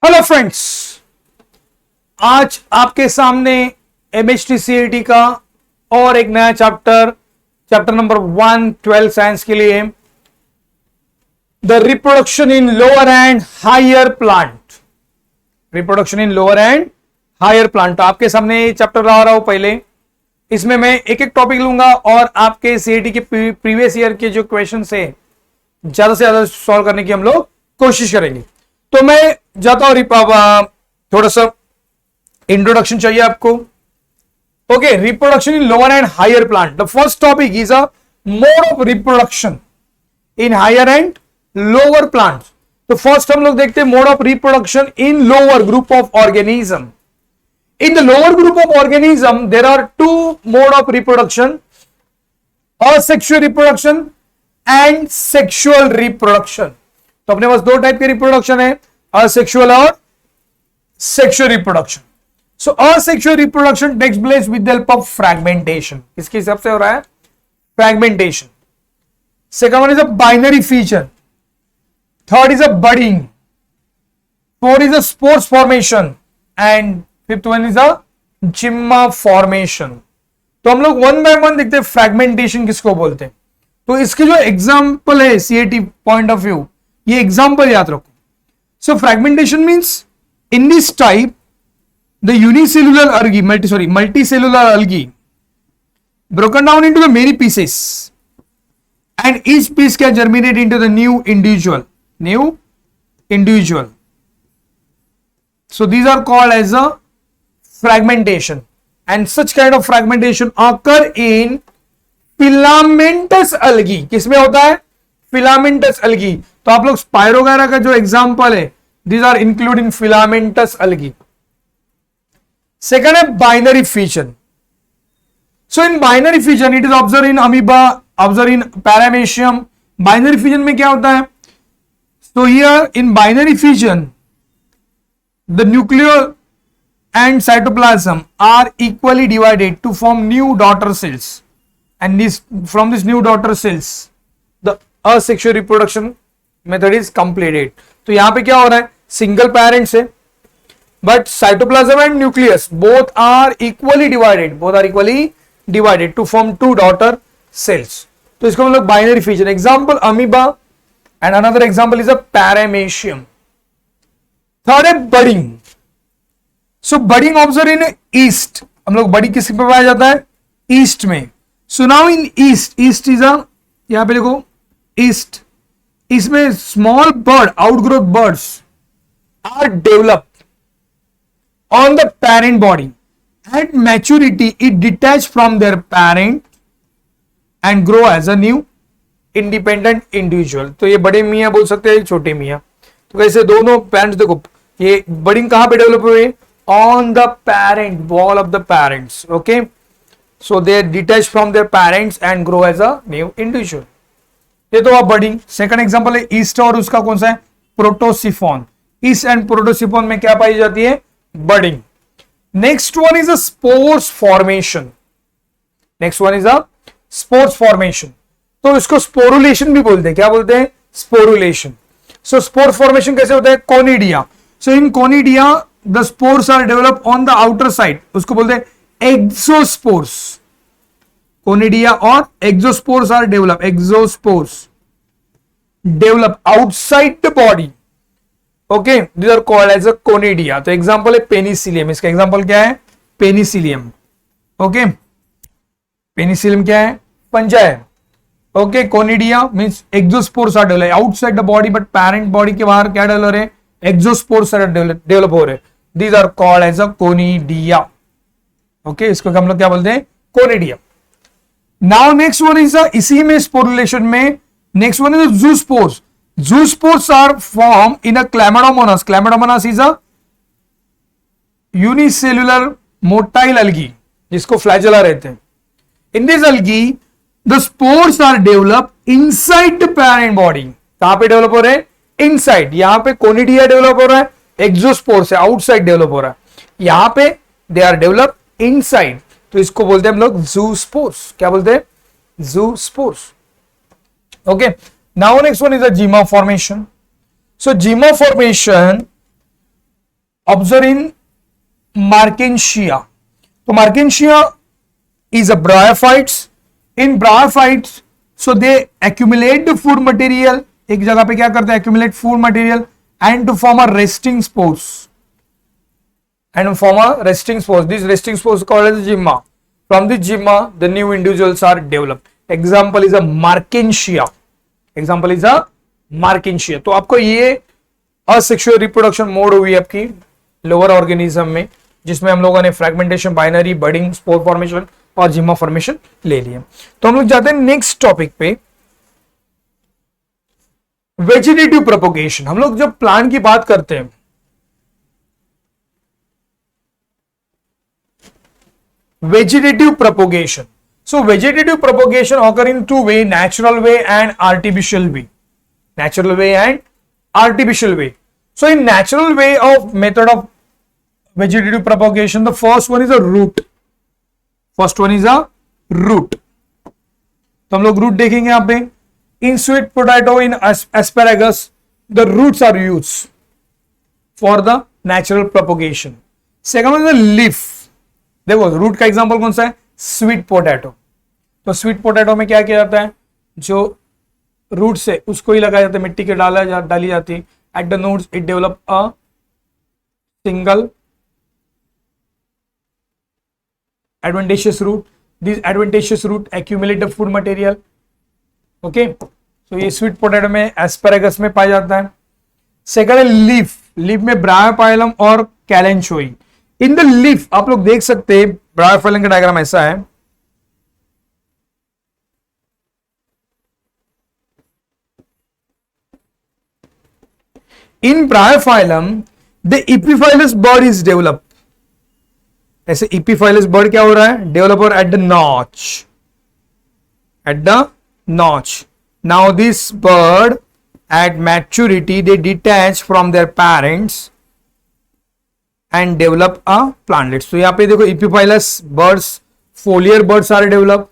Hello friends, आज आपके सामने एमएचटी सीईटी का और एक नया चैप्टर नंबर 1 12 साइंस के लिए the reproduction in lower and higher plant. Reproduction in lower and higher plant. तो आपके सामने ये चैप्टर ला रहा हूं। पहले इसमें मैं एक एक टॉपिक लूंगा और आपके सीईटी के प्रीवियस ईयर के जो क्वेश्चन है ज्यादा से ज्यादा सॉल्व करने की हम लोग कोशिश करेंगे। तो मैं जाता हूं, थोड़ा सा इंट्रोडक्शन चाहिए आपको। Okay, reproduction in lower and higher plant. The first topic is a mode of reproduction in higher and lower plant. तो फर्स्ट हम लोग देखते हैं mode of reproduction in lower group of organism. In the lower group of organism, there are two mode of reproduction: asexual reproduction and sexual reproduction. तो अपने पास दो type के reproduction है, asexual और sexual reproduction. So asexual reproduction takes place with the help of fragmentation. किसके हिसाब से हो रहा है? Fragmentation. Second one is a binary feature. Third is a budding. Fourth is a spores formation and fifth one is अ जिम्मा formation. तो हम लोग वन बाय वन देखते हैं फ्रैगमेंटेशन किसको बोलते हैं। तो इसके जो एग्जांपल है सीएटी पॉइंट ऑफ व्यू, ये एग्जांपल याद रखो। So fragmentation means in this type the unicellular algae, multicellular algae broken down into the many pieces and each piece can germinate into the new individual. So these are called as a fragmentation, and such kind of fragmentation occur in filamentous algae. किसमें होता है? filamentous algae. तो आप लोग spirogyra का जो example है, these are included in filamentous algae. Second है binary fission. So in binary fission it is observed in amoeba, observed in paramecium. Binary fission में क्या होता है? So here in binary fission the nucleus and cytoplasm are equally divided to form new daughter cells, and from this new daughter cells the asexual reproduction method is completed. तो यहां पे क्या हो रहा है? सिंगल पेरेंट्स है but cytoplasm and nucleus both are equally divided to form two daughter cells. तो इसको हम लोग binary fission, example amoeba and another example is a paramecium. Third है budding. So budding observe in east. हम लोग budding किस पे पाया जाता है? ईस्ट में। So now in yeast is यहां पे देखो ईस्ट, इसमें small bud, outgrowth buds are developed on the parent body. At maturity it detach from their parent and grow as a new independent individual. तो ये बड़े मियां बोल सकते हैं, छोटे मियां। तो कैसे दोनों पेरेंट्स, देखो ये बडिंग कहां पे डेवलप हुए? On the parent wall of the parents. Okay, so they are detached from their parents and grow as a new individual. ये तो बडिंग। सेकंड एग्जांपल है ईस्ट और उसका कौन सा है? प्रोटोसिफॉन। ईस्ट एंड प्रोटोसिफॉन में क्या पाई जाती है? Budding. Next one is a spores formation. तो इसको स्पोरुलेशन भी बोलते हैं। क्या बोलते हैं? स्पोरुलेशन। सो स्पोर फॉर्मेशन कैसे होता है? Conidia. So in conidia the spores are developed on the outer side, उसको बोलते हैं exospores. Conidia और exospores are develop outside the body. Okay, these are called as a conidia. तो एग्जांपल है penicillium. इसका एग्जांपल क्या है? पेनिसिलियम। ओके, पेनिसिलियम क्या है? पंजा है। Okay, conidia means exospores are develop outside the body, but parent body के बाहर क्या डेवलप हो रहे हैं? एक्सोस्पोर्स आर डेवलप हो रहे हैं। These are called as a conidia. Okay, इसको हम लोग क्या बोलते हैं? Conidia. Now next one is इसी में sporulation में next one is zoospores. Zoospores are formed in a Chlamydomonas. Chlamydomonas is a unicellular motile algae जिसको flagella रहते हैं। In this algae, the spores are developed inside the parent body. कहां पे develop हो रहे हैं? Inside. यहां पे conidia डेवलप हो रहा है, एक्सोस्पोर से आउटसाइड डेवलप हो रहा है। यहां पे दे आर डेवलप इनसाइड, तो इसको बोलते हैं हम लोग जूस्पोर्स। क्या बोलते हैं? Zoospores. Okay, now next one is a gemma formation. So Gema formation observe in marchantia. तो marchantia is a bryophytes. In bryophytes, so they accumulate the food material. एक जगह पे क्या करते हैं? Accumulate food material and to form a resting spores. These resting spores called as zyma. From the zyma, the new individuals are developed. Example is a Markensia. तो आपको ये asexual reproduction mode हुई आपकी लोअर ऑर्गेनिज्म में, जिसमें हम लोगों ने fragmentation, binary, budding, spore formation और जिमा फॉर्मेशन ले लिए. तो हम लोग जाते हैं नेक्स्ट टॉपिक पे, वेजिटेटिव प्रोपोगेशन. हम लोग जब प्लांट की बात करते हैं, vegetative propagation. So vegetative propagation occur in two way, natural way and artificial way. So in natural way of method of vegetative propagation, the first one is a root. तो हम लोग रूट देखेंगे यहां पे. In sweet potato, in asparagus, the roots are use for the natural propagation. Second one is leaf. देखो root का example कौन सा है? Sweet potato. तो स्वीट पोटैटो में क्या किया जाता है? जो रूट से उसको ही लगाया जाता है, मिट्टी के डाली जाती है. At the nodes it develop a single advantageous root. These advantageous root accumulate the food material. Okay, so ये स्वीट पोटैटो में, एस्पैरागस में पाया जाता है. सेकंड है लीफ. लीफ में ब्रायोफाइलम और कैलेंचोई. इन द लीफ आप लोग देख सकते हैं, ब्रायोफाइलम का डायग्राम ऐसा है. In bryophyllum the epiphyllous bud is develop. ऐसे एपिफाइलस बर्ड क्या हो रहा है? Developed at the notch. Now this bud at maturity they detach from their parents and develop a plantlets. तो यहां पे देखो epiphyllous buds, foliar buds are develop.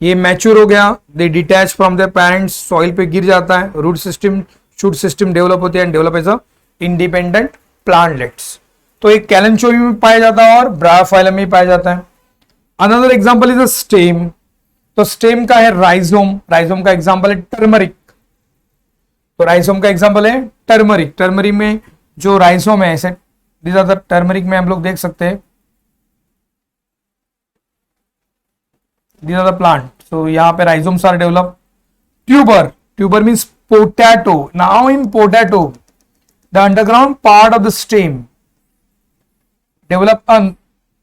ये मैच्योर हो गया, they detach from their parents, soil पे गिर जाता है, root system, shoot system develop होते हैं and develop as a independent plantlets. तो एक कैलेंचोई में पाया जाता है और ब्रायोफाइलम में पाया जाता है. Another example is a stem. तो स्टेम का है राइजोम. राइजोम का एग्जांपल है टर्मरिक. तो राइजोम का एग्जांपल है टर्मरिक. टर्मरिक में जो राइजोम है, ऐसे दिस आर द टर्मरिक में हम लोग देख सकते हैं, this are the plant. So यहाँ पे rhizomes are develop. Tuber means potato. Now in potato the underground part of the stem develop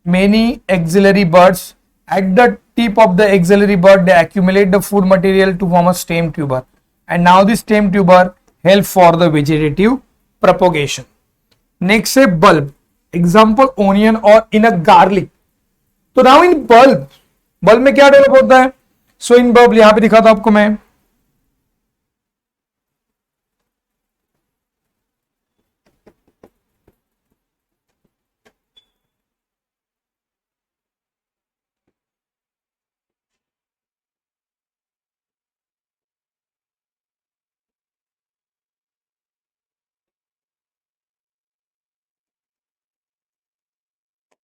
many auxiliary buds. At the tip of the auxiliary bud, they accumulate the food material to form a stem tuber, and now this stem tuber help for the vegetative propagation. Next है bulb. Example onion or in a garlic. तो now in bulb में क्या develop होता है? So in bulb यहां पे दिखाता हूं आपको मैं.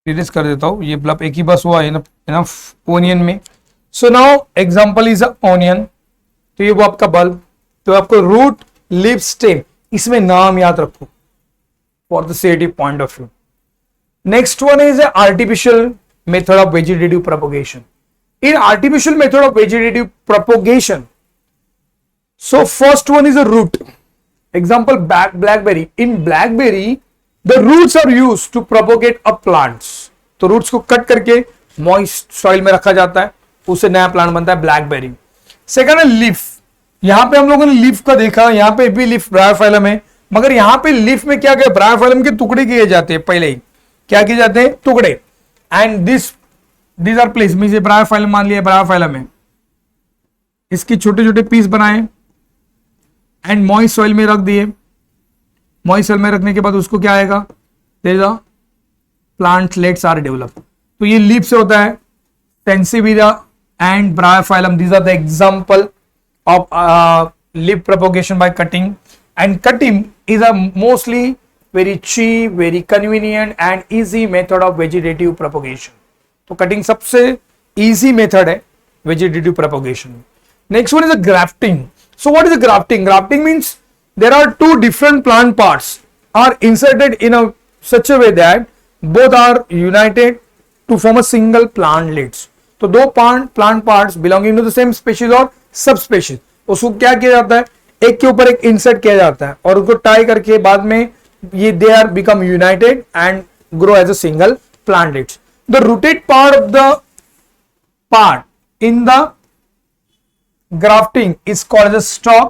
रिलीज कर देता हूं. ये बल्ब एक ही बस हुआ है ना ओनियन में. So now example is onion. तो ये वो आपका बल्ब. तो आपको रूट, लीफ, स्टेम, इसमें नाम याद रखो for the CET point of view. Next one is artificial method of vegetative propagation. In artificial method of vegetative propagation, so first one is a root. Example blackberry. In blackberry the roots are used to propagate up plants. तो roots को cut करके moist soil में रखा जाता है, उससे नया plant बनता है ब्लैकबेरी. सेकंड है लीफ. यहां पे हम लोगों ने लीफ का देखा, यहां पे भी लीफ ब्रायोफाइलम है, मगर यहां पे लीफ में क्या किया? ब्रायोफाइलम के टुकड़े किए जाते हैं. पहले ही क्या किए जाते हैं? टुकड़े. And this are place means ये ब्रायोफाइलम मान लिया, ब्रायोफाइलम है, इसके छोटे छोटे पीस बनाए एंड मॉइस्ट सॉइल में रख दिए. मॉइस्ट सॉइल में रखने के बाद उसको क्या आएगा? Plantlets are develop. तो ये लीफ से होता है. Sansevieria and bryophyllum, these are the example of leaf propagation by cutting. And cutting is a mostly very cheap, very convenient and easy method of vegetative propagation. तो cutting सबसे easy method है vegetative propagation. Next one is the grafting. So what is the grafting? Grafting means there are two different plant parts are inserted in a such a way that both are united to form a single plantlet. तो दो plant parts belonging to the same species और सब species, उसको क्या किया जाता है, एक के ऊपर एक इंसर्ट किया जाता है और उनको टाई करके बाद में ये they are become united and grow as a single plantlets. The rooted part of the part in the grafting is called as stalk,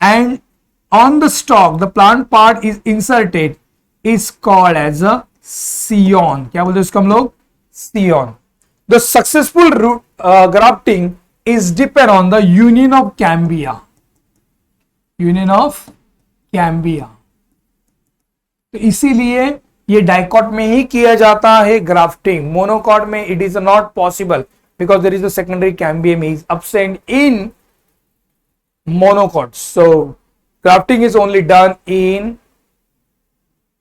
and on the stalk the plant part is inserted is called as a scion. क्या बोलते हैं इसको हम लोग, scion. The successful grafting is depend on the union of cambia. Union of cambia. तो इसीलिए ये dicot में ही किया जाता है ग्राफ्टिंग. मोनोकॉट में it is not possible because there is a secondary cambium is absent in monocot. So grafting is only done in,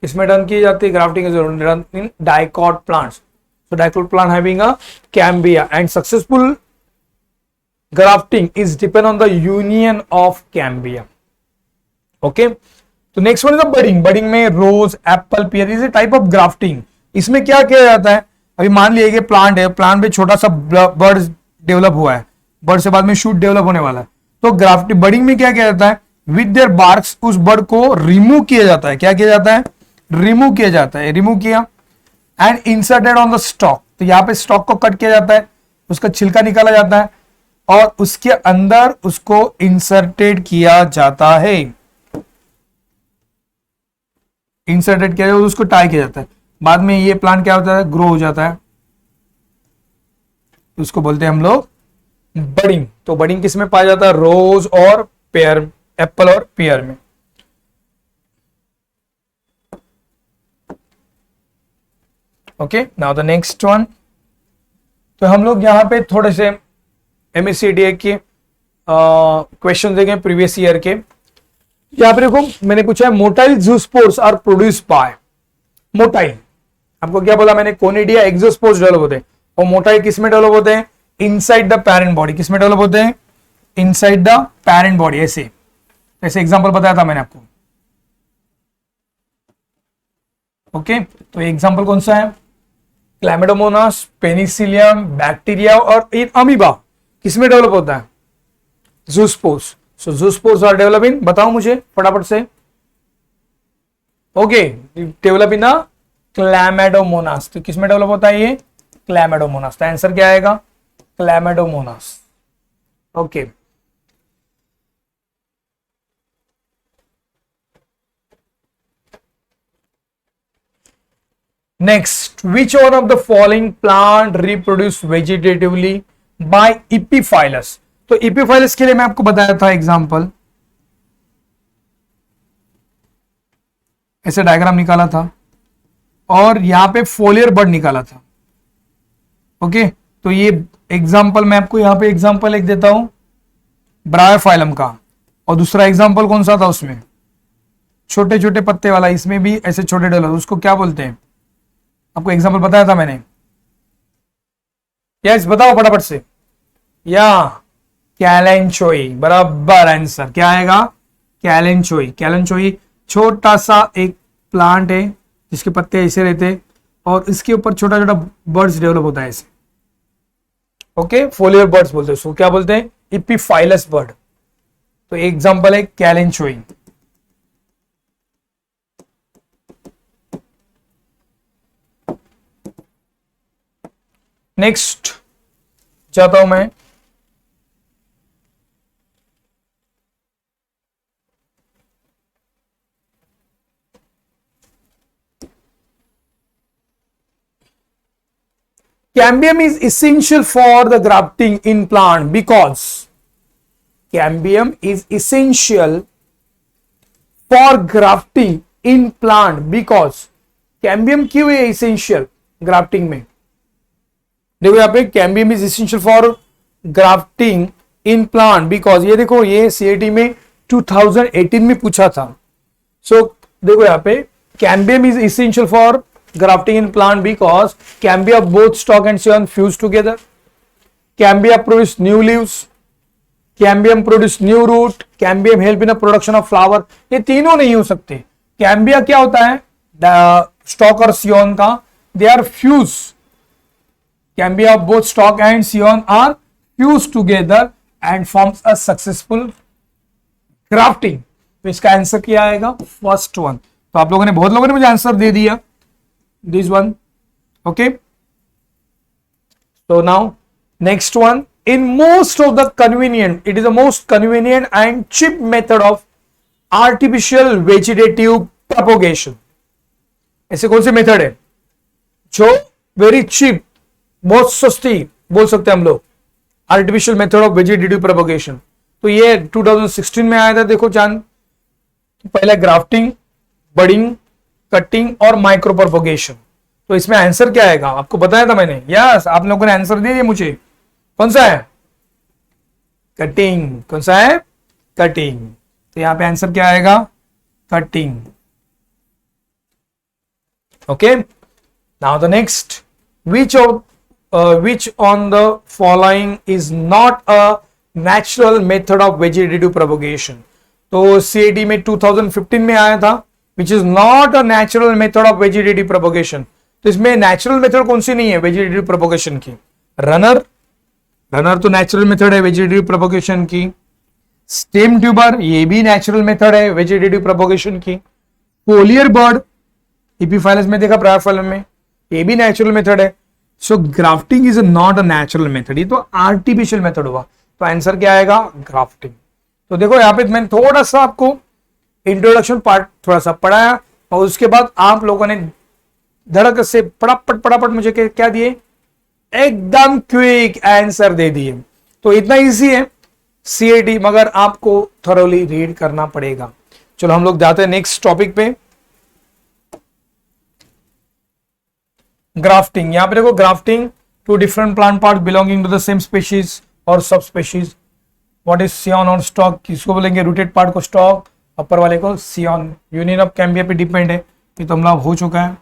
इसमें done की जाती है, grafting is only done in dicot plants. So dicot plant having a cambia and successful grafting is depend on the union of cambia. Okay, तो next one is the budding. Budding में rose, apple, pear is a type of grafting. इसमें क्या किया जाता है, अभी मान लिया कि प्लांट है, प्लांट पे छोटा सा बर्ड डेवलप हुआ है, बर्ड से बाद में शूट डेवलप होने वाला है. तो ग्राफ्टिंग बडिंग में क्या किया जाता है, विद देयर बार्क्स उस बर्ड को रिमूव किया जाता है. क्या किया जाता है, रिमूव किया जाता है. रिमूव किया and inserted on the stock. तो यहाँ पे स्टॉक को कट किया जाता है, उसका छिलका निकाला जाता है और उसके अंदर उसको इंसर्टेड किया जाता है. इंसर्टेड किया जाता है, उसको टाई किया जाता है. बाद में ये प्लांट क्या होता है, ग्रो हो जाता है. उसको बोलते हैं हम लोग बडिंग. तो बडिंग किस में पाया जाता है, रोज और पेयर, एप्पल और पेयर में. Okay, now the next one. तो हम लोग यहां पे थोड़े से एमएससीडीए के क्वेश्चन देखेंगे प्रीवियस ईयर के. यहां पे देखो मैंने पूछा है motile zoospores are produce by. Motile आपको क्या बोला मैंने, कोनिडिया एक्सोस्पोर्स डेवलप होते हैं. और मोटाइल किस में डेवलप होते हैं, इनसाइड द पेरेंट बॉडी. किस में डेवलप होते हैं, इनसाइड द पेरेंट बॉडी. ऐसे ऐसे एग्जांपल बताया था मैंने आपको. ओके, तो एग्जांपल कौन सा है, क्लैमिडोमोनास, पेनिसिलियम, बैक्टीरिया और अमीबा किस में डेवलप होता है, zoospores. So zoospores are develop in, बताओ मुझे फटाफट से. Okay, develop in chlamydomonas. तो किसमें डेवलप होता है ये, क्लैमिडोमोनास. तो आंसर क्या आएगा, chlamydomonas. Okay, next, which one of the following plant reproduce vegetatively by epiphyllous. तो इपीफाइलस के लिए मैं आपको बताया था एग्जांपल, ऐसे डायग्राम निकाला था और यहां पे फोलियर बर्ड निकाला था. ओके, तो ये एग्जांपल मैं आपको यहां पे एग्जांपल एक देता हूं ब्रायोफाइलम का, और दूसरा एग्जांपल कौन सा था उसमें, छोटे छोटे पत्ते वाला. इसमें भी ऐसे छोटे डलर, उसको क्या बोलते हैं, आपको एग्जांपल बताया था मैंने. यस, बताओ फटाफट से. या कैलेंचोई, बराबर आंसर क्या आएगा, कैलेंचोई. कैलेंचोई छोटा सा एक प्लांट है जिसके पत्ते ऐसे रहते और इसके ऊपर छोटा छोटा बर्ड्स डेवलप होता है ऐसे. ओके, फोलियर बर्ड्स बोलते हैं उसको. क्या बोलते हैं, इपीफाइलस बर्ड. तो एग्जांपल है कैलेंचोई. नेक्स्ट जाता हूं मैं, Cambium is essential for the grafting in plant because cambium is essential for grafting in plant because cambium क्यों है essential grafting में, देखो यहाँ पे cambium is essential for grafting in plant because ये देखो ये CAT में 2018 में पूछा था. सो देखो यहाँ पे Cambium is essential for grafting in plant because cambia both stalk and scion fuse together. Cambia produce new leaves. Cambium produce new root. Cambium help in the production of flower. ये तीनों नहीं हो सकते. Cambia क्या होता है? Stalk और scion का they are fused. Cambia of both stalk and scion are fused together and forms a successful grafting. तो इसका आंसर क्या आएगा? First one. तो आप लोगों ने, बहुत लोगों ने मुझे आंसर दे दिया. This one. Okay. So now next one. In most of the convenient, it is the most convenient and cheap method of artificial vegetative propagation. ऐसे कौन सी मेथड है जो वेरी चीप, बहुत सस्ती बोल सकते हैं हम लोग, artificial method of vegetative propagation? तो ये 2016 में आया था. देखो जान, पहले ग्राफ्टिंग, बडिंग, कटिंग और माइक्रो प्रोपगेशन. तो इसमें आंसर क्या आएगा? आपको बताया था मैंने. यस, आप लोगों ने आंसर दे दिया मुझे. कौन सा है? कटिंग. कौन सा है? कटिंग. तो यहां पे आंसर क्या आएगा? Cutting. Okay. Now the next, which on the following is not a natural method of vegetative propagation? तो CAT में 2015 में आया था, which is not a natural method of vegetative propagation. तो इसमें नेचुरल मेथड कौन सी नहीं है वेजिटेटिव प्रोपगेशन की? रनर तो नेचुरल मेथड है वेजिटेटिव प्रोपगेशन की. स्टेम ट्यूबर, ये भी नेचुरल मेथड है वेजिटेटिव प्रोपगेशन की. फोलियर बर्ड, एपिफाइलस में देखा, ब्रायोफाइलम में, ये भी नेचुरल मेथड है. So grafting is not a natural method, ये तो आर्टिफिशियल मेथड हुआ. तो आंसर क्या आएगा? ग्राफ्टिंग. तो देखो यहाँ पे मैंने थोड़ा सा आपको इंट्रोडक्शन पार्ट थोड़ा सा पढ़ाया और उसके बाद आप लोगों ने धड़क से फटाफट मुझे क्या दिए? एकदम क्विक आंसर दे दिए. तो इतना इजी है CAT, मगर आपको थोरोली रीड करना पड़ेगा. चलो हम लोग जाते हैं नेक्स्ट टॉपिक पे. ग्राफ्टिंग. यहां पे देखो, grafting two different plant part belonging to the same species और सब स्पीशीज. व्हाट इज सियॉन और स्टॉक? किसको बोलेंगे? रूटेड पार्ट को स्टॉक, अपर वाले को सियॉन. यूनियन ऑफ कैम्बिया पे डिपेंड है. ये तो हम लोग हो चुका है.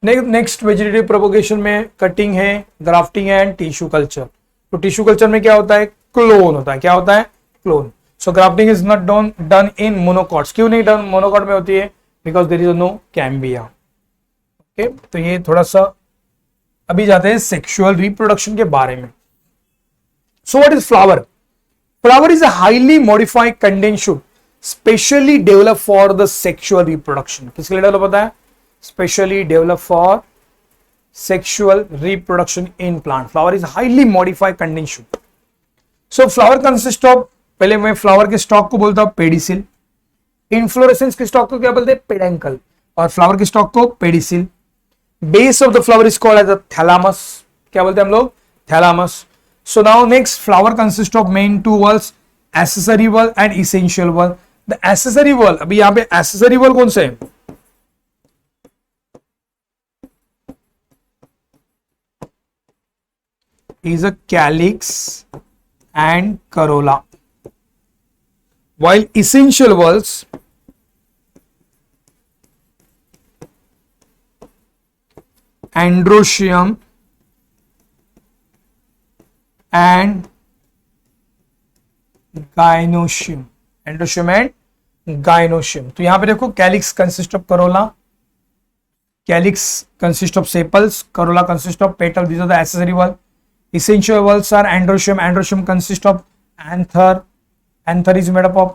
नेक्स्ट वेजिटेटिव प्रोपगेशन में कटिंग है, ग्राफ्टिंग है एंड टिश्यू कल्चर. तो टिश्यू कल्चर में क्या होता है? क्लोन होता है. क्या होता है? Clone. So grafting is not done in monocots. क्यों नहीं डन मोनोकॉट में होती है? Because there is no cambia. Okay. तो ये थोड़ा सा अभी जाते हैं सेक्सुअल रिप्रोडक्शन के बारे में. So what is flower? Flower is a highly modified condensed sugar specially develop for the sexual reproduction. किसके लिए डेवलप होता है? Specially developed for sexual reproduction in plant. Flower is highly modified condensed sugar. So flower consists of, पहले मैं flower के stalk को बोलता हूं पेडिसिल. इनफ्लोरेसेंस के स्टॉक को क्या बोलते हैं? पेडेंकल. और फ्लावर के स्टॉक को pedicel. Base of the flower is called as a thalamus. क्या बोलते हैं हम लोग? Thalamus. So now next, flower consist of main two whorls, accessory whorl and essential whorl. The accessory whorl, अभी यहां पे एसेसरी वॉल कौन से है? is a calyx and corolla, while essential walls androecium and gynoecium. Androecium and gynoecium. तो यहां पे देखो, calyx consist of corolla, calyx consist of sepals, corolla consist of petal. These are the accessory whorl. Essential walls are androecium. Androecium consists of anther. Anther is made up of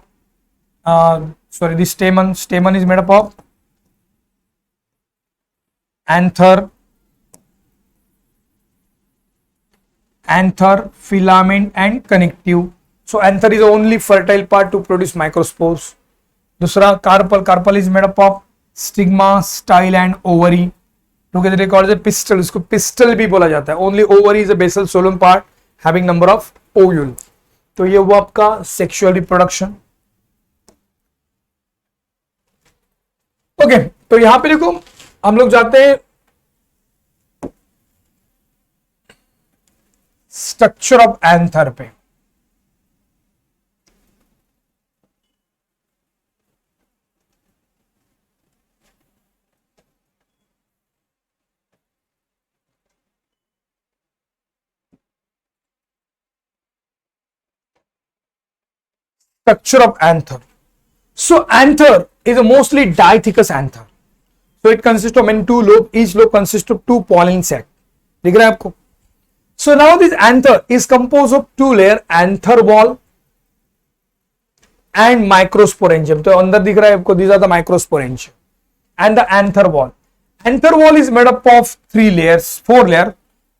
the stamen. Stamen is made up of anther, filament and connective. So anther is the only fertile part to produce microspores. दूसरा carpel. Carpel is made up of stigma, style and ovary. Together they call it pistil. इसको pistil भी बोला जाता है. Only ovary is a basal swollen part having number of ovule. तो ये वो आपका सेक्सुअल रिप्रोडक्शन. ओके. तो यहां पे देखो, हम लोग जाते हैं स्ट्रक्चर ऑफ एंथर पे. structure of anther. So anther is a mostly diathecous anther. So it consists of many two lobe. Each lobe consists of two pollen sac. दिख रहा है आपको? So now this anther is composed of two layer, anther wall and microsporangium. तो अंदर दिख रहा है आपको, these are the microsporangium and the anther wall. Anther wall is made up of three layers, four layer.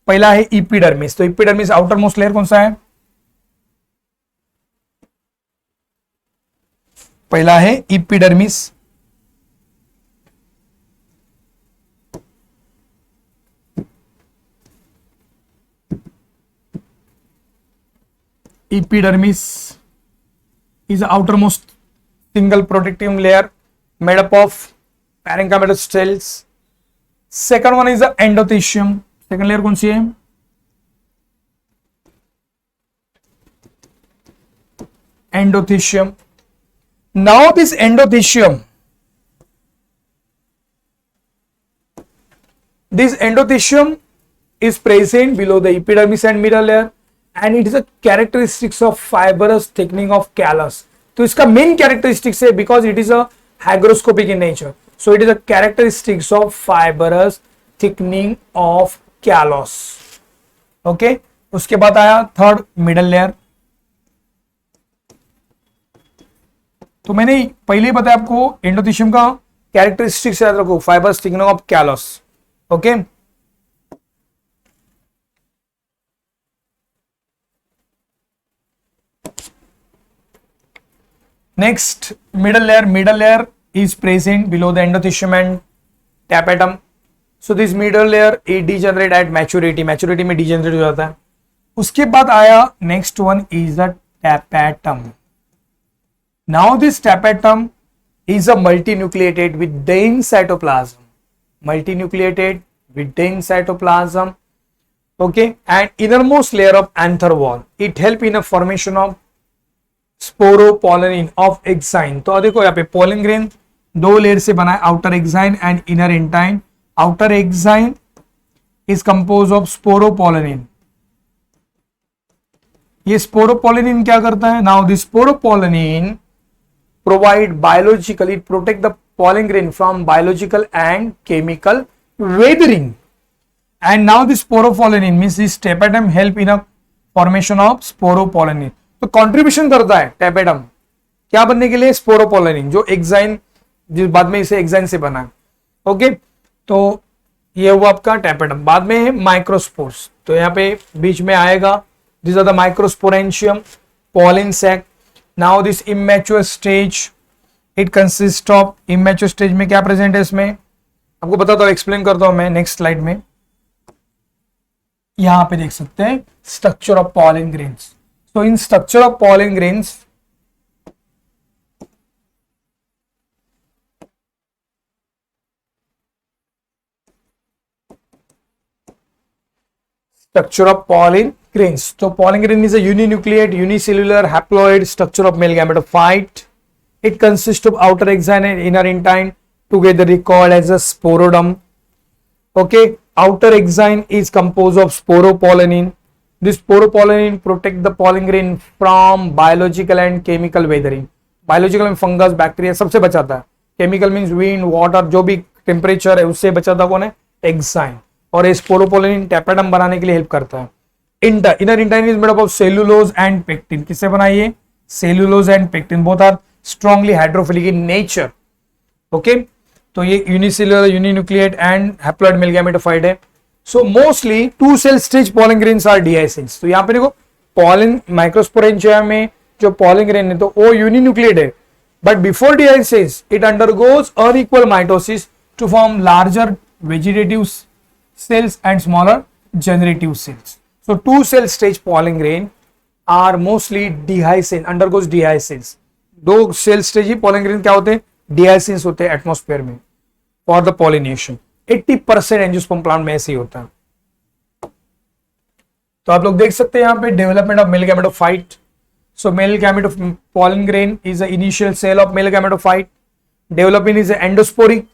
पहला है epidermis. तो epidermis outer most layer कौन सा है? पहला है epidermis. Epidermis is the outermost single protective layer made up of parenchymatous cells. Second one is the endothelium. Second layer कौन सी है? Endothelium. Now this endothelium is present below the epidermis and middle layer, and it is a characteristics of fibrous thickening of callus. तो इसका main characteristics है because it is a hygroscopic in nature. So it is a characteristics of fibrous thickening of callus. Okay. उसके बाद आया third middle layer. तो मैंने पहले ही बताया आपको एंडोथेलियम का कैरेक्टरिस्टिक्स याद रखो, fibres thickening of callus. Okay. Next middle layer is present below the endothelium and tapetum. So this middle layer it degenerate at maturity में degenerate हो जाता है. उसके बाद आया next one is the tapetum. Now this tapetum is a multinucleated with dense cytoplasm. Okay, and innermost layer of anther wall. It help in a formation of sporopollenin of exine. तो देखो यहाँ पे pollen grain दो layer से बना है, outer exine and inner intine. Outer exine is composed of sporopollenin. ये sporopollenin क्या करता है? Now this sporopollenin provide biological, it protect the pollen grain from biological and chemical weathering. And now this sporopollenin means this tapetum help in a formation of sporopollenin. तो contribution करता है tapetum क्या बनने के लिए? sporopollenin, जो exine, जिस बाद में इसे एक्साइन से बना है. ओके. तो ये हुआ आपका tapetum. बाद में है माइक्रोस्पोर्स. तो यहाँ पे बीच में आएगा these are the microsporangium, pollen sac. Now this immature stage, it consists of immature stage में क्या प्रेजेंट है? इसमें आपको बताता हूँ, एक्सप्लेन करता हूं मैं नेक्स्ट स्लाइड में. यहां पे देख सकते हैं structure of pollen grains. So in structure of pollen grains, So pollen grain is a uninucleate, unicellular, haploid structure of male gametophyte. It consists of outer exine and inner intine together called as a sporodom. Okay, outer exine is composed of sporopollenin. This sporopollenin protect the pollen grain from biological and chemical weathering. Biological में fungus, bacteria सबसे बचाता है. Chemical means wind, water, जो भी temperature है उससे बचाता कौन है? एक्साइन. और ये स्पोरोपोलेनिन टैपेटम बनाने के लिए हेल्प करता है. Inner intine is made up of cellulose and pectin. किससे बनाइए? Cellulose and pectin. Both are strongly hydrophilic in nature. Okay. तो ये unicellular, uninucleate and haploid male gametophyte है. So mostly two cell stage pollen grains are dehiscence. तो यहाँ पे देखो pollen microsporangia में जो पॉलन ग्रेन है तो वो यूनिन्यूक्लिएट है, but before dehiscence it undergoes unequal mitosis to form larger vegetative cells and smaller generative cells. So two cell stage pollen grain are mostly dehiscence, undergoes dehiscence. दो cell stage ही pollen grain क्या होते हैं? Dehiscence होते हैं atmosphere में for the pollination. 80% angiosperm plant में ऐसे ही होता है. तो आप लोग देख सकते हैं यहाँ पे development of male gametophyte. So male gamete pollen grain is the initial cell of male gametophyte. Developing is endosporic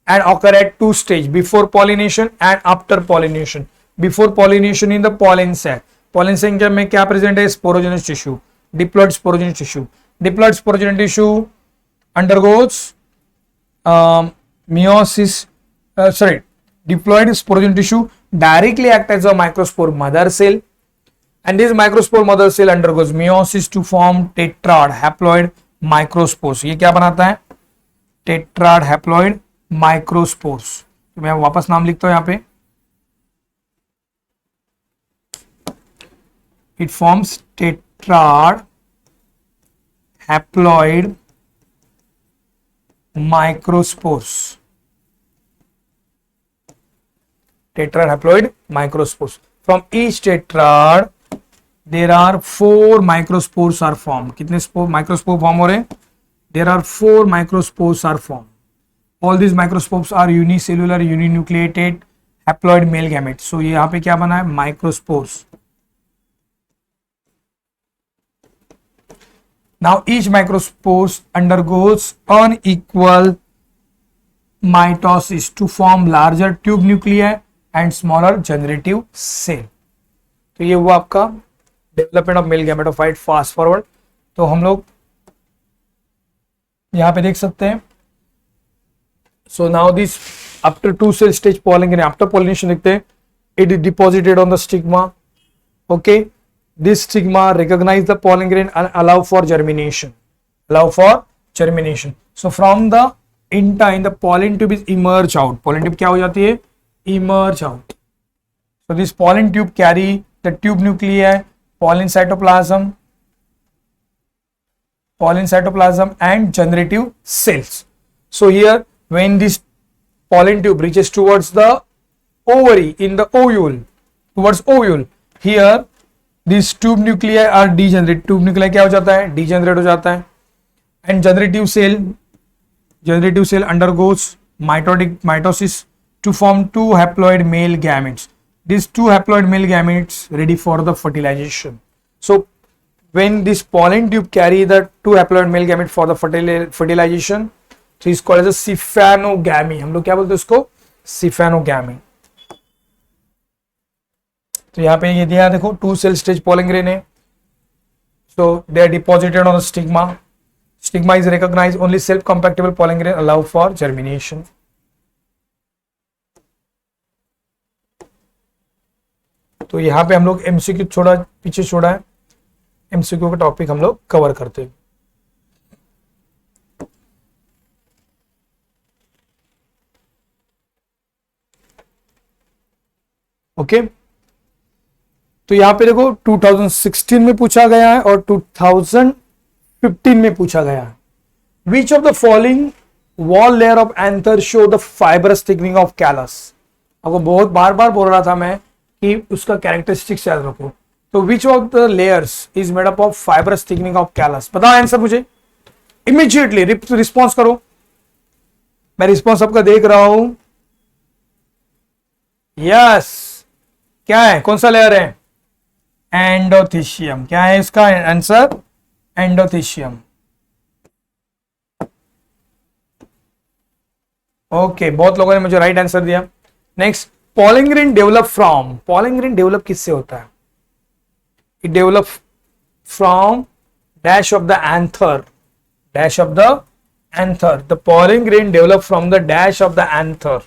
and occur at two stage, before pollination and after pollination. Before pollination in the pollen sac. Pollen sac में क्या present है? Sporogenous tissue, diploid sporogenous tissue. Diploid sporogenic tissue undergoes meiosis. Diploid sporogenic tissue directly act as a microspore mother cell, and this microspore mother cell undergoes meiosis to form tetrad haploid microspores. ये क्या बनाता है? Tetrad haploid microspores. तो मैं वापस नाम लिखता हूं यहां पे. It forms tetrad haploid microspores. Tetrahaploid microspores. From each tetrad, there are 4 microspores are formed. कितने microspore form हो रहे हैं? There are 4 microspores are formed. All these microspores are unicellular, uninucleated, haploid male gametes. So ये यहाँ पे क्या बना है? Microspores. Now each microspore undergoes unequal mitosis to form larger tube nuclei and smaller generative cell. तो ये हुआ आपका development of male gametophyte. Fast forward तो हम लोग यहां पे देख सकते हैं. So now this after 2 cell stage pollen, after pollination देखते हैं. It is deposited on the stigma. Okay, this stigma recognise the pollen grain and allow for germination. So from the intine the pollen tube is emerge out. pollen tube क्या हो जाती है? Emerge out. So this pollen tube carry the tube nuclei, pollen cytoplasm and generative cells. So here when this pollen tube reaches towards the ovary in the ovule, here these tube nuclei are degenerate. tube nuclei क्या हो जाता है? Degenerate हो जाता है. And generative cell undergoes mitosis to form 2 haploid male gametes. These 2 haploid male gametes ready for the fertilization. So when this pollen tube carry the 2 haploid male gametes for the fertilization, so is called as a sphenogamy. हम लोग क्या बोलते हैं उसको? Sphenogamy. तो यहाँ पे ये दिया देखो 2 cell stage pollen grain है. So they are deposited on the stigma. Stigma is recognized. Only self-compactable pollen grain allow for germination. तो यहाँ पे हम लोग एमसीक्यू पीछे छोड़ा है. एमसीक्यू का टॉपिक हम लोग कवर करते हैं. ओके, तो यहाँ पे देखो 2016 में पूछा गया है और 2015 में पूछा गया है. Which of the following wall layer of anther show the fibrous thickening of callus. आपको बहुत बार बोल रहा था मैं कि उसका कैरेक्टरिस्टिक्स याद रखो. तो विच of the layers is made up of fibrous thickening of callus. बताओ आंसर मुझे इमीडिएटली. रिस्पॉन्स करो. मैं रिस्पॉन्स आपका देख रहा हूं. यस, क्या है? कौन सा लेयर है? एंडोथीशियम. क्या है इसका आंसर? एंडोथीशियम. ओके, बहुत लोगों ने मुझे राइट आंसर दिया. Next, pollen grain develop from. pollen grain develop किससे होता है? It develop from dash of the anther. The pollen grain develop from the dash of the anther.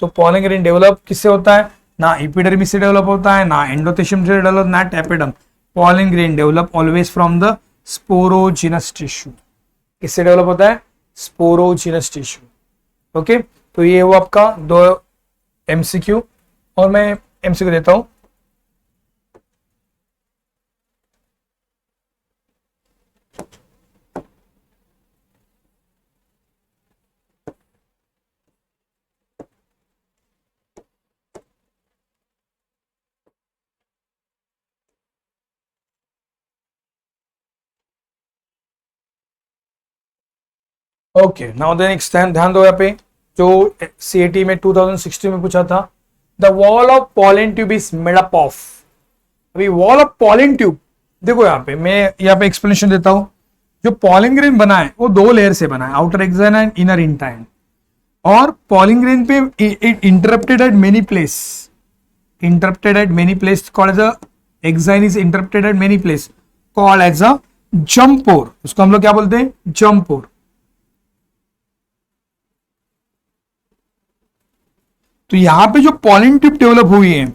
तो pollen grain develop किससे होता है? ना epidermis से develop होता है, ना endothecium से develop, ना tapetum. pollen grain develop always from the sporogenous tissue. किससे develop होता है? sporogenous tissue. ओके, तो ये वो आपका 2 एमसीक्यू. और मैं एमसीक्यू देता हूं. ओके, नाउ द नेक्स्ट ध्यान दो यहाँ पे जो सीएटी में 2016 में पूछा था. The wall of pollen tube is made up of. अभी वॉल ऑफ पॉलन ट्यूब देखो यहाँ पे मैं यहाँ पे एक्सप्लेनेशन देता हूं. जो पॉलन ग्रेन बना है वो 2 लेयर से बना है, outer exine and inner intine. और पॉलन ग्रेन पे it interrupted at many place. Called as a exine is interrupted at many place called as a germ pore, उसको हम लोग क्या बोलते हैं, जम्पोर। तो यहां पे जो पॉलन ट्यूब डेवलप हुई है,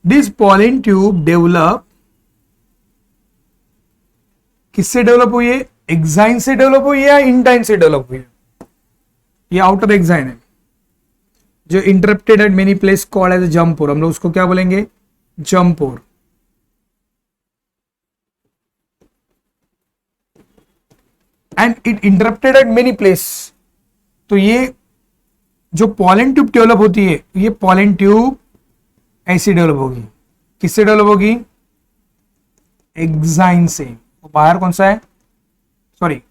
दिस पॉलन ट्यूब डेवलप किससे डेवलप हुई है, एक्साइन से डेवलप हुई है या इंटाइन से डेवलप हुई है? ये आउटर एक्साइन है जो interrupted at many place called as germ pore, हम लोग उसको क्या बोलेंगे, germ pore. And it interrupted at many place. तो ये जो पॉलन ट्यूब डेवलप होती है, ये पॉलन ट्यूब ऐसी डेवलप होगी, किससे डेवलप होगी, एक्साइन से। तो बाहर कौन सा है, sorry,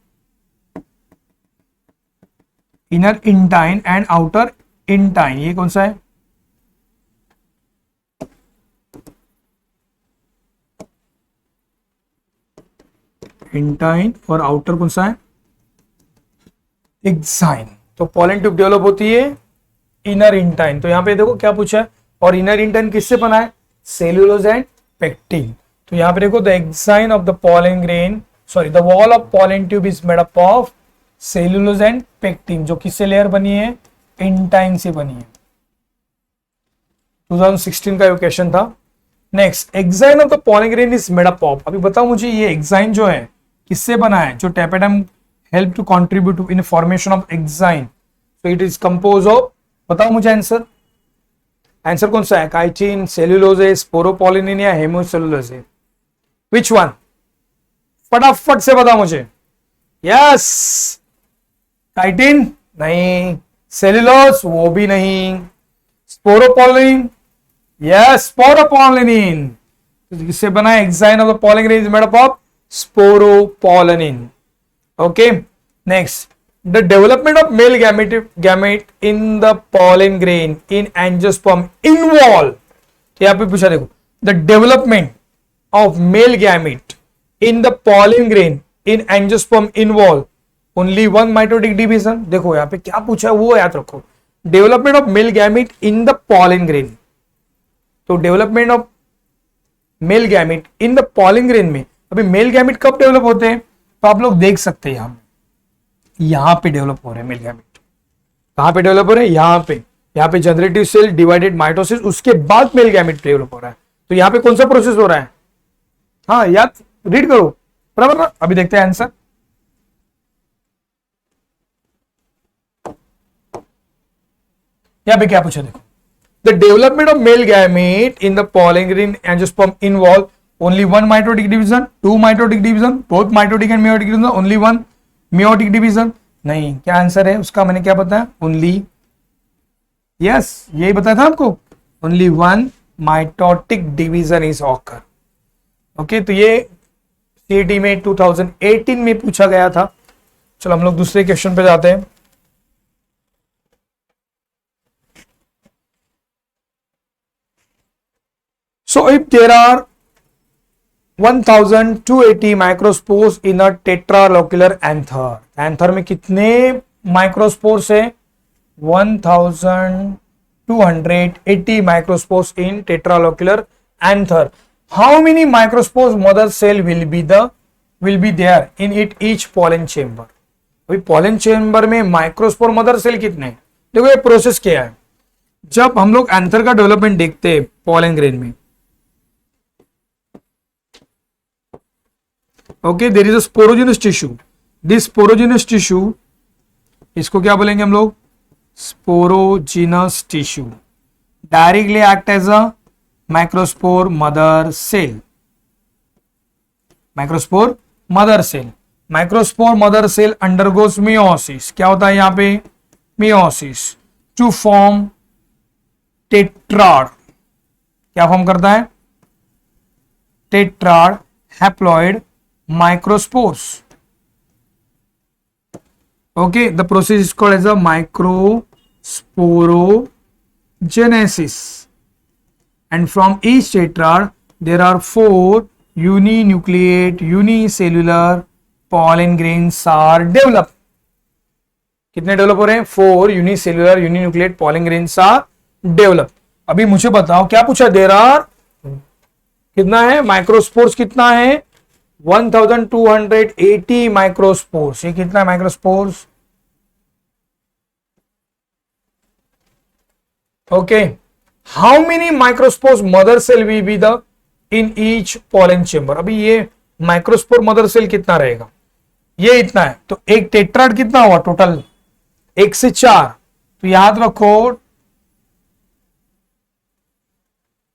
inner intine and outer intine, ये कौन सा है, इंटाइन, और आउटर कौन सा है, एक्साइन। तो पॉलन ट्यूब डेवलप होती है इनर इंटाइन। तो यहां पे देखो क्या पूछा है, और इनर इंटाइन किससे बना है, सेल्यूलोज एंड पेक्टिन। तो यहां पे देखो the exine of the pollen grain, sorry the wall of pollen tube is made up of cellulose and pectin, जो किससे लेयर बनी है, इंटाइन से बनी है। 2016 का क्वेश्चन था। Next, exine of the pollen grain is made up of, अभी बताओ मुझे ये एक्साइन जो है किससे बना है, जो tapetum help to contribute in formation of exine. So it is compose of, बताओ मुझे आंसर, आंसर कौन सा है, काइटिन, सेल्यूलोज, स्पोरोपोलिनिन या हेमोसेलुलोज? विच वन, फटाफट से बताओ मुझे। यस, काइटिन नहीं, सेल्यूलोज वो भी नहीं, स्पोरोपोलिनिन, यस स्पोरोपोलिनिन। किससे बना है, exine of the pollen grain is made up of sporopollenin. Okay, next, the development of male gamete in the pollen grain in angiosperm involve, यहां पे पूछा देखो, the development of male gamete in the pollen grain in angiosperm involve only one mitotic division. देखो यहां पे क्या पूछा है वो याद रखो, development of male gamete in the pollen grain. तो development of male gamete in the pollen grain में, अभी मेल गैमेट कब डेवलप होते हैं, तो आप लोग देख सकते हैं यहां पे डेवलप हो रहे हैं मेल गैमेट। कहां पे डेवलप हो रहे हैं, यहां पे जनरेटिव सेल डिवाइडेड माइटोसिस, उसके बाद मेल गैमेट डेवलप हो रहा है। तो यहां पे कौन सा प्रोसेस हो रहा है, हाँ याद, रीड करो बराबर ना। अभी देखते हैं आंसर, यहां पे क्या पूछा देखो, the development of male gamete in the pollen grain angiosperm involve only one mitotic division, two mitotic division, both mitotic and meiotic division, only one meiotic division. नहीं, क्या आंसर है उसका, मैंने क्या बताया, ओनली, यस यही बताया था आपको, only one mitotic division is occur. Okay, तो ये सीईटी में 2018 में पूछा गया था। चलो हम लोग दूसरे क्वेश्चन पे जाते हैं। So if there are 1280 microspores in a tetralocular anther, anther में कितने माइक्रोस्पोर्स है, 1280 microspores in tetralocular anther. How many microspores mother cell will be there in each pollen chamber? अभी pollen chamber में माइक्रोस्पोर मदर सेल कितने हैं? देखो ये process क्या है, जब हम लोग एंथर का डेवलपमेंट देखते हैं पॉलन ग्रेन में, okay, there is a sporogenous tissue, this sporogenous tissue, इसको क्या बोलेंगे हम लोग, sporogenous tissue, directly act as a microspore mother cell, microspore mother cell, microspore mother cell undergoes meiosis, क्या होता है यहां पे, मियोसिस, टू फॉर्म टेट्राड, क्या फॉर्म करता है, tetrad haploid microspores. Okay, the process is called as a microsporogenesis, and from each tetrad there are 4 uninucleate unicellular pollen grains are developed. कितने develop हो रहे हैं, 4 unicellular uninucleate pollen grains are developed. अभी मुझे बताओ क्या पूछा, there are कितना है माइक्रोस्पोर्स, कितना है 1280 माइक्रोस्पोर्स। ये कितना microspores? Okay, how many microspores mother cell we be the in each pollen chamber? अभी ये माइक्रोस्पोर मदर सेल कितना रहेगा? ये इतना है, तो एक टेट्राड कितना हुआ टोटल? 1 से 4। तो याद रखो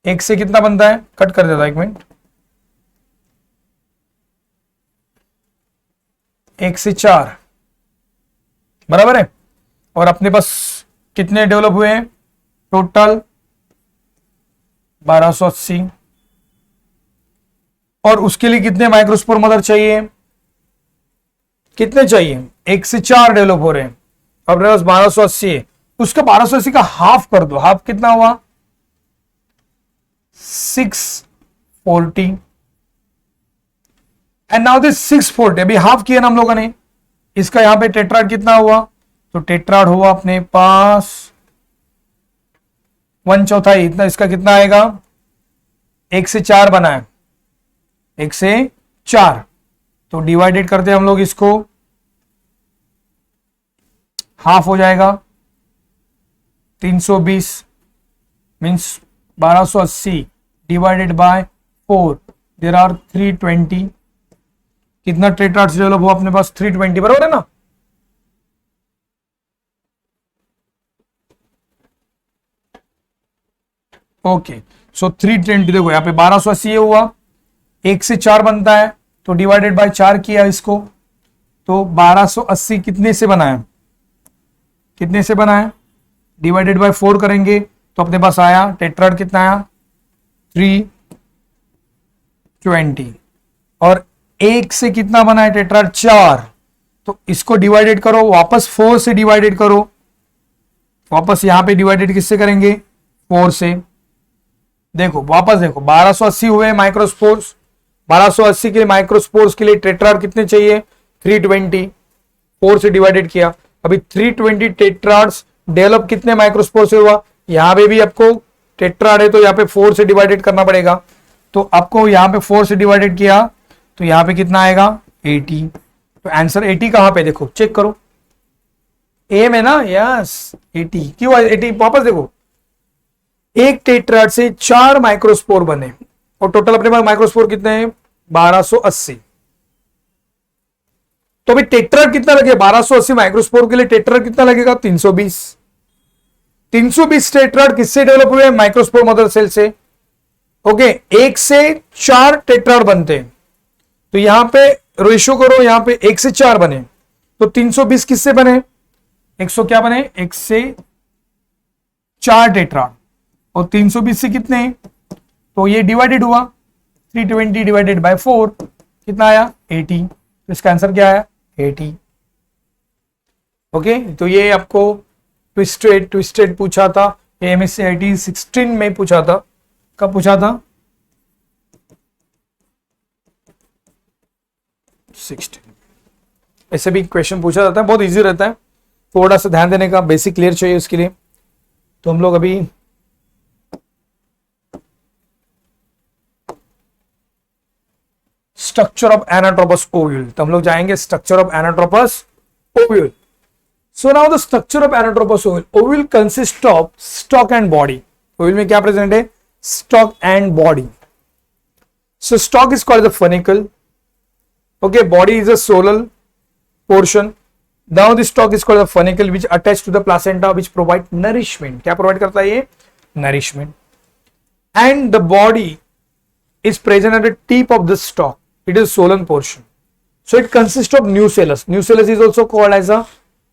1 से कितना बनता है? कट कर देता 1 मिनट। 1 से 4 बराबर है। और अपने पास कितने डेवलप हुए हैं टोटल? 1280। और उसके लिए कितने माइक्रोस्पोर मदर चाहिए? कितने चाहिए? 1 से 4 डेवलप हो रहे हैं। अब मेरे पास 1280 है, उसका 1280 का हाफ कर दो। हाफ कितना हुआ? 640। एंड नाउ दिस 640 अभी हाफ किया ना हम लोगों ने। इसका यहां पे टेट्राड कितना हुआ? तो टेट्राड हुआ अपने पास 1/4 इतना। इसका कितना आएगा? 1 से 4 बना है, 1 से 4। तो डिवाइडेड करते हैं हम लोग इसको, हाफ हो जाएगा 320 means 1280 divided by 4 there are 320। कितना टेट्राड्स डेवलप हुआ अपने पास? 320 बराबर है ना। ओके, सो 320 देखो यहाँ पे 1280 हुआ, 1 से 4 बनता है तो डिवाइडेड बाय 4 किया इसको, तो 1280 कितने से बना है? कितने से बना है? डिवाइडेड बाय 4 करेंगे तो अपने पास आया टेट्राड कितना आया? 320। और 1 से कितना बना है टेट्राड? 4। तो इसको डिवाइडेड करो, वापस 4 से डिवाइडेड करो, वापस यहां पे डिवाइडेड किससे करेंगे? 4 से। देखो वापस देखो 1280 हुए माइक्रोस्पोर्स। 1280 के लिए माइक्रोस्पोर्स के लिए टेट्राड कितने चाहिए? 320। 4 से डिवाइडेड किया, अभी 320 टेट्राड्स डेवलप कितने माइक्रोस्पोर से हुआ? यहां पे भी आपको टेट्राड है तो यहाँ पे 4 से डिवाइडेड करना पड़ेगा। तो आपको यहां पे 4 से डिवाइडेड किया तो यहां पे कितना आएगा? 80। तो आंसर 80 कहां पे? देखो चेक करो, ए में ना। यस 80 क्यों? 80 वापस देखो, एक टेट्राड से 4 माइक्रोस्पोर बने और टोटल अपने पास माइक्रोस्पोर कितने हैं? 1280। तो अभी टेट्राड कितना लगेगा? 1280 माइक्रोस्पोर के लिए टेट्राड कितना लगेगा? 320। 320 टेट्राड किससे डेवलप हुए? माइक्रोस्पोर मदर सेल से। ओके, 1 से 4 टेट्राड बनते हैं तो यहां पे रेशियो करो, यहां पे 1 से 4 बने तो 320 किससे बने? 100 क्या बने? 1 से 4 टेट्राड। और 320 से कितने? तो ये डिवाइडेड हुआ, 320 डिवाइडेड बाय 4 कितना आया? 80। तो इसका आंसर क्या आया? 80। ओके, तो ये आपको ट्विस्टेड पूछा था, एमएससीआईटी 16 में पूछा था। कब पूछा था? 16। ऐसे भी क्वेश्चन पूछा जाता है, बहुत इजी रहता है, थोड़ा सा ध्यान देने का, बेसिक क्लियर चाहिए उसके लिए। तो हम लोग अभी स्ट्रक्चर ऑफ एनाट्रोपस ओव्यूल, तो हम लोग जाएंगे structure of anatropous ovule. So now the structure of anatropous ovule. Ovule consist of stock and body. Ovule में क्या प्रेजेंट है? Stock and body. So stock is called the funicle, okay, body is a solar portion. Now the stalk is called the funicle which attached to the placenta which provide nourishment. क्या provide करता है ये? Nourishment. And the body is present at the tip of the stalk. It is swollen portion. So it consists of nucellus. Nucellus is also called as a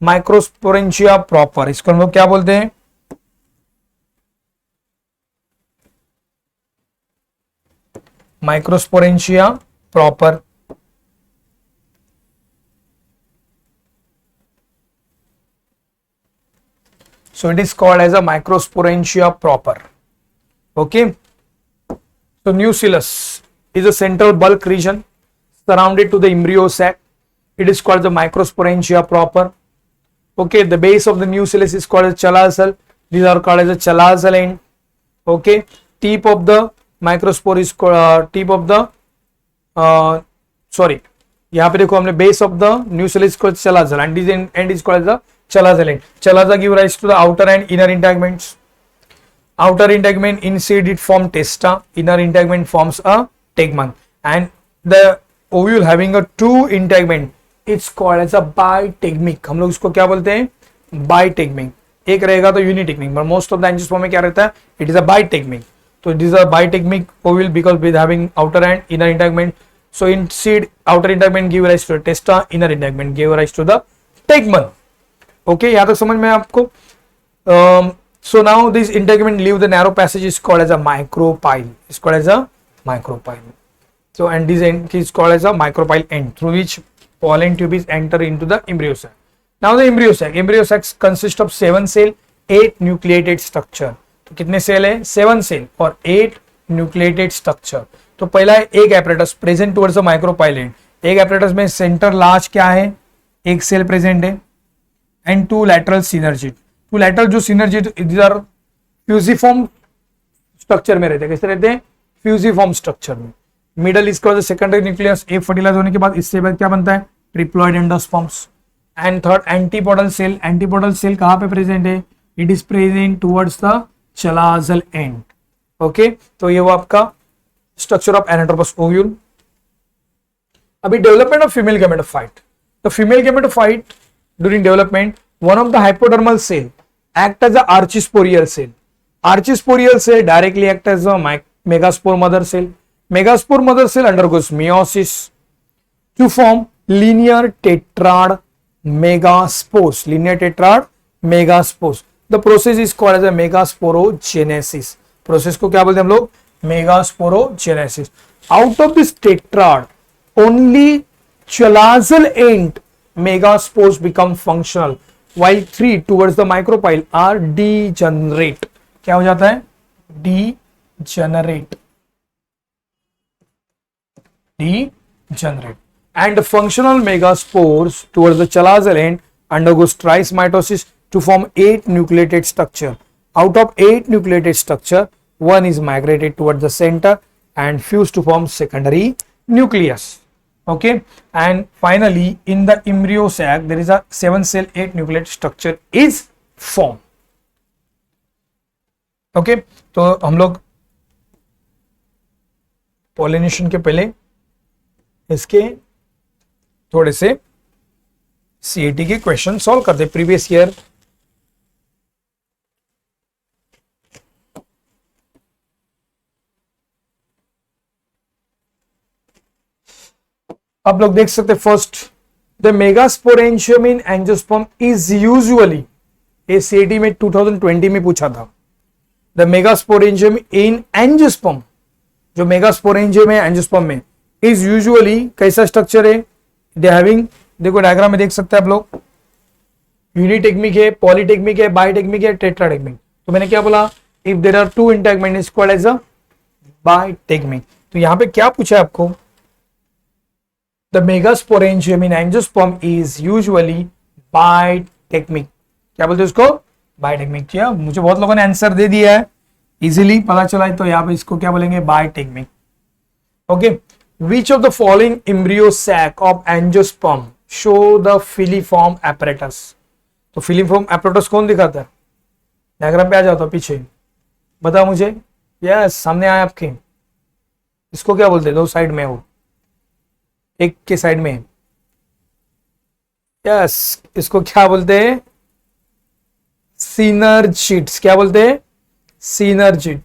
microsporangia proper. इसको हम लोग क्या बोलते हैं? Microsporangia proper. So it is called as a microsporangia proper. Okay. So nucellus is a central bulk region surrounded to the embryo sac. It is called the microsporangia proper. Okay. The base of the nucellus is called as chalazal. These are called as a chalazal end. Okay. Tip of the microspore is called, tip of the sorry, यहाँ पे देखो हमने base of the nucellus is called chalazal and this end is called the chalazal end. Chalaza give rise to the outer and inner integuments. Outer integument in seed it form testa, inner integument forms a tegmen, and the ovule having a two integument it's called as a bitegmic. हम लोग इसको क्या बोलते हैं? bitegmic. एक रहेगा तो unitegmic, but most of the angiosperm में क्या रहता है? It is a bitegmic. So it is a bitegmic ovule because with having outer and inner integument. So in seed outer integument give rise to the testa, inner integument give rise to the tegmen. Okay, यहाँ तक समझ में आपको? So now this integument leave the narrow passage is called as a micropyle. Is called as a micropyle. So and this end is called as a micropyle end through which pollen tube is enter into the embryo sac. Now the embryo sac. Embryo sacs consist of 7 cell, 8 nucleated structure. तो कितने cell है? 7 cell और 8 nucleated structure. तो पहला है एक apparatus present towards the micropyle end. एक apparatus में center large क्या है? एक सेल present है and 2 lateral synergid. Two lateral जो सिनर्जी इधर फ्यूजिफॉर्म स्ट्रक्चर में रहते हैं. कैसे रहते हैं? फ्यूजिफॉर्म स्ट्रक्चर में. मिडल इसका सेकेंडरी न्यूक्लियस एक फर्टिलाइज होने के बाद इससे बाद क्या बनता है? Triploid endosperms. And third antipodal cell. Antipodal cell कहां पे प्रेजेंट है? It is present towards the chalazal end. Okay, तो ये वो आपका स्ट्रक्चर ऑफ एनाट्रोपस ओव्यूल. अभी development of female gametophyte. The female gametophyte during development one of the hypodermal cell act as a archisporial cell. Archisporial cell directly act as a megaspore mother cell. Megaspore mother cell undergoes meiosis to form linear tetrad megaspores. Linear tetrad megaspores. The process is called as a megasporogenesis. Process को क्या बोलते हैं हम लोग? Megasporogenesis. Out of this tetrad, only chalazal end megaspores become functional. While 3 towards the micropyle are degenerate. क्या हो जाता है? Degenerate. And the functional megaspores towards the chalazal end undergoes trice mitosis to form 8 nucleated structure. Out of 8 nucleated structure, one is migrated towards the center and fused to form secondary nucleus. Okay, and finally in the embryo sac there is a 7 cell 8 nucleated structure is formed. Okay, तो हम लोग pollination के पहले इसके थोड़े से CAT के question solve करते प्रीवियस ईयर. आप लोग देख सकते first, the megasporangium in angiosperm is usually, ये सीएटी में 2020 में पूछा था. द मेगास्पोरेंशियम इन एंजियोस्पर्म, जो मेगास्पोरेंशियम है एंजियोस्पर्म में, इज यूजुअली कैसा स्ट्रक्चर है? दे हैविंग, देखो डायग्राम में देख सकते हैं आप लोग, यूनिटेक्मिक है, पॉलीटेक्मिक है, बायोटेक्मिक है, टेट्राटेक्मिक. तो मैंने क्या बोला? If there are 2 integument is called as a bitegmic. तो यहां पे क्या पूछा है आपको? The megasporangium in angiosperm is usually bitekmic. क्या बोलते हैं उसको? Bitekmic. क्या मुझे बहुत लोगों ने आंसर दे दिया है, इजीली पता चला है, तो यहाँ पे इसको क्या बोलेंगे? Bitekmic. Okay. Which of the following embryo sac of angiosperm show the filiform apparatus? तो filiform apparatus कौन दिखाता है? डायग्राम पे आ जाओ तो पीछे बताओ मुझे. यस, सामने आए आपके. इसको क्या बोलते हैं? दो साइड में हो, एक के साइड में. यस, इसको क्या बोलते हैं? सिनर्जिड्स. क्या बोलते हैं? सिनर्जिड.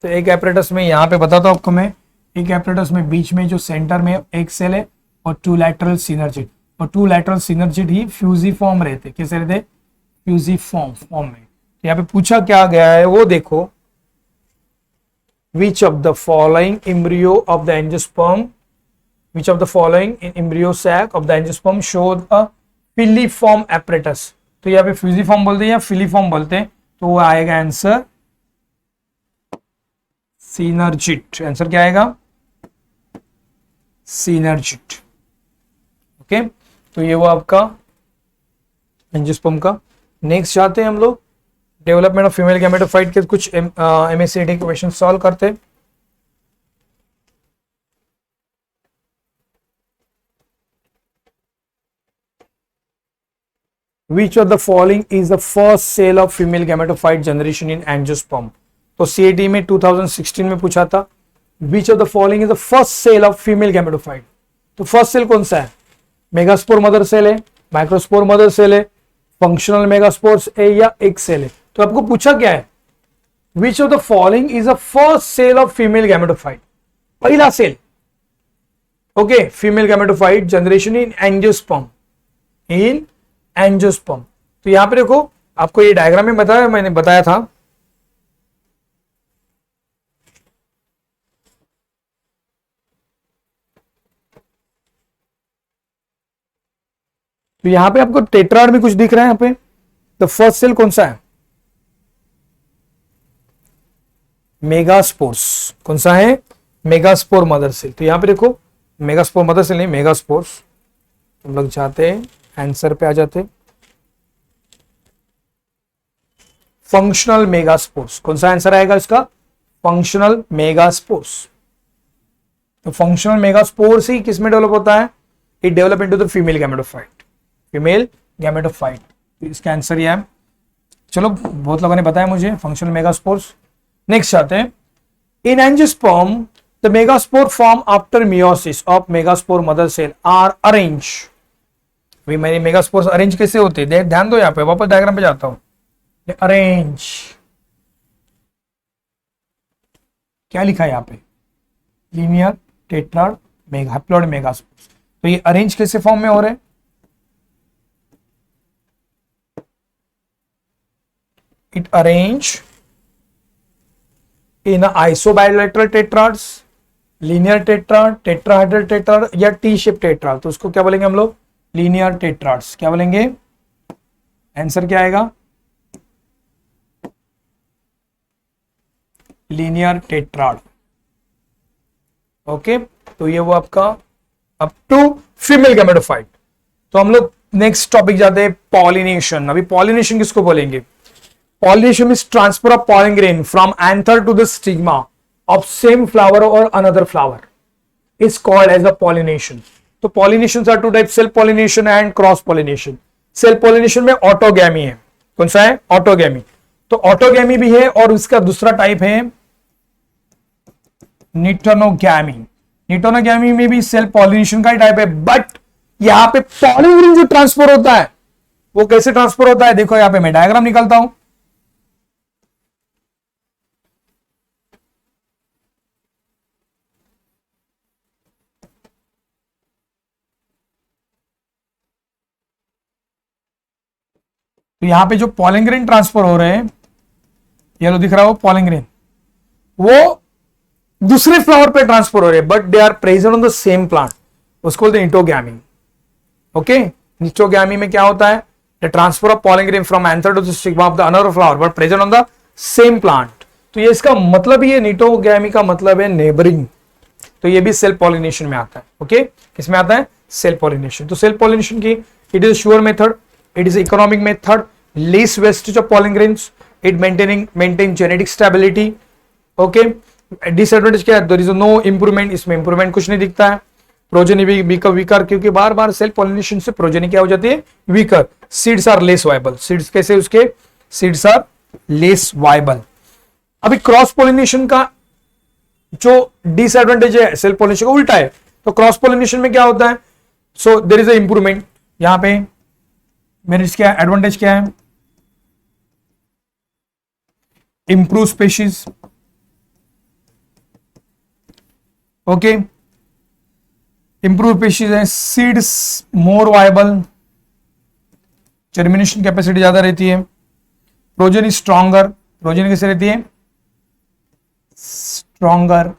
तो एक एपरेटस में यहां पे बताता हूं आपको मैं, एक एपरेटस में बीच में जो सेंटर में एक सेल है और 2 लैटरल सिनर्जिड, और 2 लैटरल सिनर्जिड ही फ्यूजिफॉर्म रहते. कैसे रहते? फ्यूजिफॉर्म फॉर्म में. तो यहाँ पे पूछा क्या गया है वो देखो. Which of the following embryo of the angiosperm, which of the following in embryo sac of the angiosperm showed a filiform apparatus? तो यहाँ पे फ्यूजिफॉर्म बोलते हैं या फिलीफॉर्म बोलते हैं, तो वो आएगा आंसर सिनर्जिड. आंसर क्या आएगा? सिनर्जिड. ओके, तो ये वो आपका एंजियोस्पर्म का. नेक्स्ट जाते हैं हम लोग डेवलपमेंट ऑफ फीमेल गैमेटोफाइट के कुछ एमएससीआईटी क्वेश्चन सॉल्व करते. Which of the following is the first cell of female gametophyte generation in angiosperm. तो सीएटी में 2016 में पूछा था, which of the following is the first cell of female gametophyte. तो first cell कौन सा है? मेगास्पोर मदर सेल है, माइक्रोस्पोर मदर सेल है, फंक्शनल मेगास्पोर्स है, या एक सेल है? तो आपको पूछा क्या है, which of the following is the first cell of female gametophyte, पहला सेल। Okay, female gametophyte generation in angiosperm, in angiosperm. तो यहां पे देखो, आपको ये डायग्राम में बताया, मैंने बताया था, तो यहां पे आपको टेट्राड में कुछ दिख रहा है। यहां पे तो फर्स्ट सेल कौन सा है? मेगास्पोर्स। कौन सा है? Megaspore mother cell. तो यहां पे देखो, मेगास्पोर मदर सेल नहीं, मेगास्पोर्स। हम लोग चाहते हैं आंसर पे आ जाते, फंक्शनल मेगास्पोर्स। कौन सा आंसर आएगा इसका? Functional megaspores. तो फंक्शनल मेगास्पोर्स ही किसमें डेवलप होता है? It develop into the female gametophyte, female gametophyte. तो इसका आंसर ये है। चलो, बहुत लोगों ने बताया मुझे फंक्शनल मेगास्पोर्स। नेक्स्ट आते हैं, in angiosperm the megaspore form after meiosis of megaspore mother cell are arrange. भाई मेरे मेगास्पोर्स अरेंज कैसे होते हैं? ध्यान दो, यहां पे वापस डायग्राम पे जाता हूं। अरेंज क्या लिखा है यहां पे? Linear, tetrad, mega, haploid megaspores. तो ये अरेंज कैसे फॉर्म में हो रहे हैं? It arrange in isobilateral tetrads, linear tetrad, tetrahedral tetrad, या टी शेप टेट्राड। तो उसको क्या बोलेंगे हम लोग? Linear tetrads. क्या बोलेंगे? आंसर क्या आएगा? Linear tetrad. ओके, तो ये वो आपका अप टू फीमेल गैमेटोफाइट। तो हम लोग नेक्स्ट टॉपिक जाते हैं, पॉलिनेशन। अभी पॉलिनेशन किसको बोलेंगे? Pollination is transfer of pollen grain from anther to the stigma of same flower or another flower is called as a pollination. तो pollinations are two types, self pollination and cross pollination. Self pollination में autogamy है। कौन सा है? Autogamy. तो autogamy भी है, और उसका दूसरा टाइप है निटोनोगैमी। निटोनोगैमी में भी सेल्फ पॉलिनेशन का ही टाइप है, बट यहां पे पॉलन ग्रेन जो ट्रांसफर होता है वो कैसे ट्रांसफर होता है? देखो यहां पे मैं डायग्राम निकालता हूं। तो यहां पे जो पॉलन ग्रेन ट्रांसफर हो रहे हैं, येलो दिख रहा हो पॉलन ग्रेन, वो दूसरे फ्लावर पे ट्रांसफर हो रहे हैं, but they are present on the same plant. उसको बोलते हैं इंटोगैमी। ओके, इंटोगैमी में क्या होता है? The transfer of pollen grain from anther to the stigma of the another flower but present on the same plant. तो ये इसका मतलब ही है, निटोगैमी का मतलब है नेबरिंग। तो ये भी सेल्फ पॉलिनेशन में आता है। ओके, किसमें आता है? Self pollination. तो सेल्फ पॉलिनेशन की it is sure method, it is economic method, least wastage of pollen grains, it maintain genetic stability. Okay, disadvantage क्या है? There is no improvement, इसमें improvement कुछ नहीं दिखता है। प्रोजेनी भी वीकर, क्योंकि बार बार सेल्फ पॉलिनेशन से प्रोजेनी क्या हो जाती है? Weaker. Seeds are less viable. Seeds कैसे? उसके सीड्स आर लेस वायबल। अभी क्रॉस पॉलिनेशन का जो डिसएडवांटेज है सेल्फ पॉलिनेशन का उल्टा है। तो क्रॉस पॉलिनेशन में क्या होता है? So there is a improvement. यहां पे मेरिट्स क्या है? एडवांटेज क्या है? Improve species. ओके, इंप्रूव स्पेशीज है, seeds more viable, germination capacity ज्यादा रहती है, प्रोजेनी स्ट्रॉन्गर। प्रोजेनी कैसे रहती है? स्ट्रॉन्गर।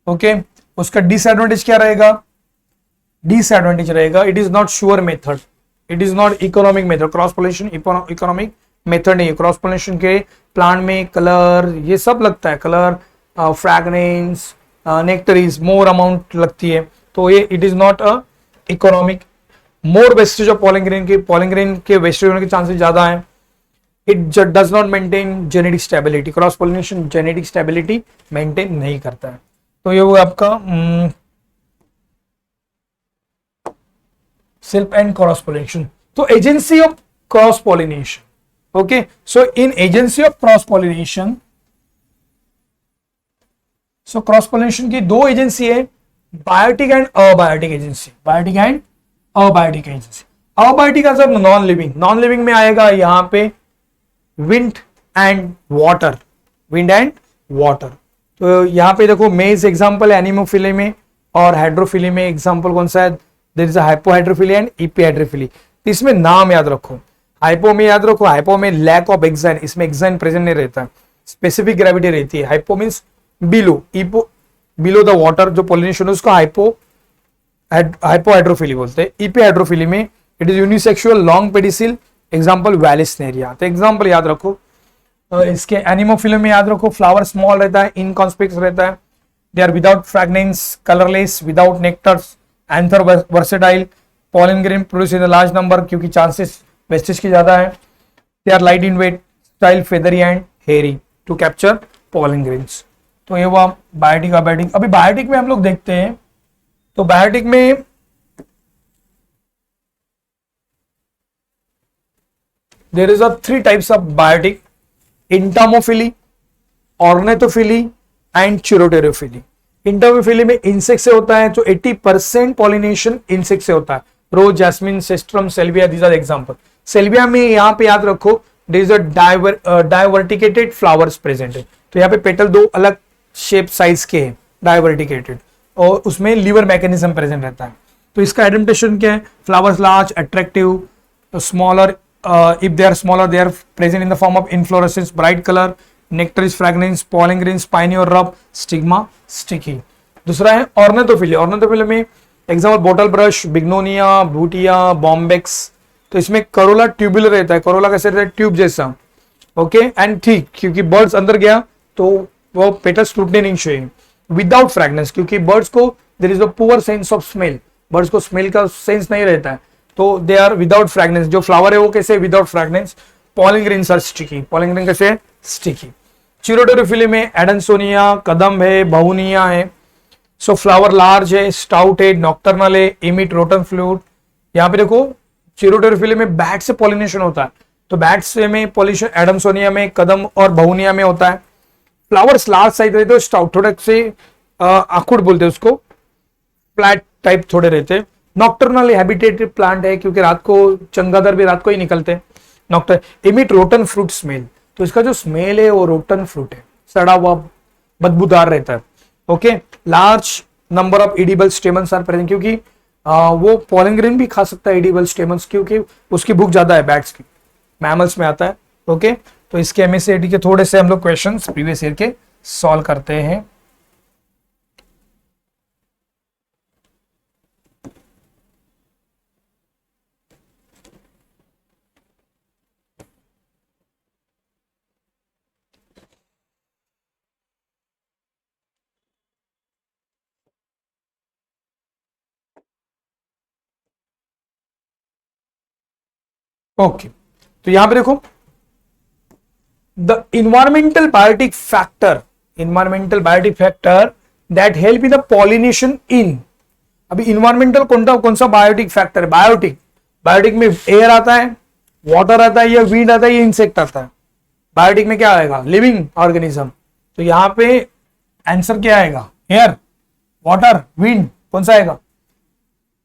ओके, उसका डिसएडवांटेज क्या रहेगा? डिसएडवांटेज रहेगा it is not sure method, it is not economic method. Cross pollination economic method नहीं है। क्रॉस पोलिनेशन के प्लांट में कलर ये सब लगता है, कलर, फ्रैग्रेंस, नेक्टरीज मोर अमाउंट लगती है। तो ये it is not a economic. More wastage of pollen grain के वेस्टेज होने के चांसेस ज्यादा है। It does not maintain genetic stability. Cross pollination genetic stability maintain नहीं करता है। तो ये वो आपका सेल्फ एंड क्रॉस पोलिनेशन। तो agency of cross pollination, okay, so in agency of cross pollination, so cross pollination की दो एजेंसी है, biotic and abiotic agency, biotic and abiotic agency. Abiotic का सब नॉन लिविंग, नॉन लिविंग में आएगा यहां पे wind and water, wind and water. तो यहां पे देखो मेज एग्जांपल है एनिमोफिली में, और हाइड्रोफिली में एग्जांपल कौन सा है, there is a hypohydrophily and इपीहाइड्रोफिली। इसमें नाम याद रखो, हाइपो में याद रखो, हाइपो में लैक ऑफ एक्साइन, इसमें एक्साइन प्रेजेंट नहीं रहता, स्पेसिफिक ग्रेविटी रहती है। Hypo means below, hypo below the water, जो पॉलिनेशन है उसको हाइपोहाइड्रोफिली बोलते हैं। इपीहाइड्रोफिली में it is unisexual long pedicel, example vallisneria. तो एग्जांपल याद रखो, इसके एनिमोफिली में याद रखो फ्लावर स्मॉल रहता है, इनकॉन्स्पिक्स रहता है, they are without fragrance, colourless, without nectars, anther versatile, pollen grain produce in large number, क्योंकि चांसेस वेस्टेज की ज्यादा है, they are light in weight, style feathery and hairy to capture pollen grains. तो ये हुआ biotic abiotic. अभी biotic में हम लोग देखते हैं, तो बायोटिक में there is a three types of biotic: entomophily, ornithophily and chirotorophily। entomophily में इंसेक्ट से होता है, जो 80% पॉलिनेशन इंसेक्ट से होता है, rose, jasmine, cestrum, salvia, these are example. Salvia में यहां पे याद रखो there is a diverticulated flowers present है, तो यहाँ पे पेटल दो अलग शेप साइज के हैं, डाइवर्टिकेटेड, और उसमें लीवर मैकेनिज्म प्रेजेंट रहता है। तो इसका आइडेंटिफिकेशन क्या है, flowers large, attractive, smaller, if they are smaller they are present in the form of inflorescence, bright color, nectar is fragrance, pollen grain spiny और rough, stigma sticky। दूसरा है ornithophily. Ornithophily में example bottle brush, bignonia, butea, bombax. तो इसमें Corolla tubular रहता है, Corolla कैसे रहता है, ट्यूब जैसा, ओके, एंड ठीक, क्योंकि बर्ड्स अंदर गया तो वो पेटल्स टूटने नहीं चाहिए। विदाउट फ्रेग्रेंस, क्योंकि बर्ड्स को there is a poor sense of smell, birds को स्मेल का सेंस नहीं रहता है, तो दे आर विदाउट फ्रेग्रेंस। जो फ्लावर है वो कैसे without fragrance. Pollen grains are sticky, pollen grain कैसे स्टिकी। चिरोटेरोफिली में एडनसोनिया, कदम है, बहुनिया है। सो फ्लावर लार्ज है, स्टाउट है, नॉक्टर्नल है, इमिट रोटन फ्लूइड। यहाँ पे देखो चिरोटेरोफिली में बैट से पॉलिनेशन होता है, तो बैट से में पॉलिनेशन एडमसोनिया में, कदम और बहुनिया में होता है। फ्लावर्स लार्ज साइज रहते हैं, स्टाउट थोड़े से आखुड़ बोलते हैं उसको, फ्लैट टाइप थोड़े रहते हैं। नॉक्टर्नल हैबिटेटेड प्लांट है, क्योंकि रात को चमगादड़ भी रात को ही निकलते हैं। नॉक्टर इमिट रोटन फ्रूट स्मेल, तो इसका जो स्मेल है वो रोटन फ्रूट है, सड़ा हुआ बदबूदार रहता है, okay. Large number of edible stamens are present, क्योंकि वो पॉलन ग्रेन भी खा सकता है एडिबल स्टेमन्स, क्योंकि उसकी भूख ज्यादा है बैट्स की, मैमल्स में आता है, ओके। तो इसके एमएससीआईटी के थोड़े से हम लोग क्वेश्चंस प्रीवियस ईयर के सॉल्व करते हैं। ओके, तो यहां पे देखो the environmental biotic factor that help in the pollination in. अभी इन्वायरमेंटल कौन सा बायोटिक फैक्टर है, बायोटिक में एयर आता है, वाटर आता है, या विंड आता है, या इंसेक्ट आता है। बायोटिक में क्या आएगा, लिविंग ऑर्गेनिज्म। तो यहां पे आंसर क्या आएगा, एयर, वाटर, विंड, कौन सा आएगा,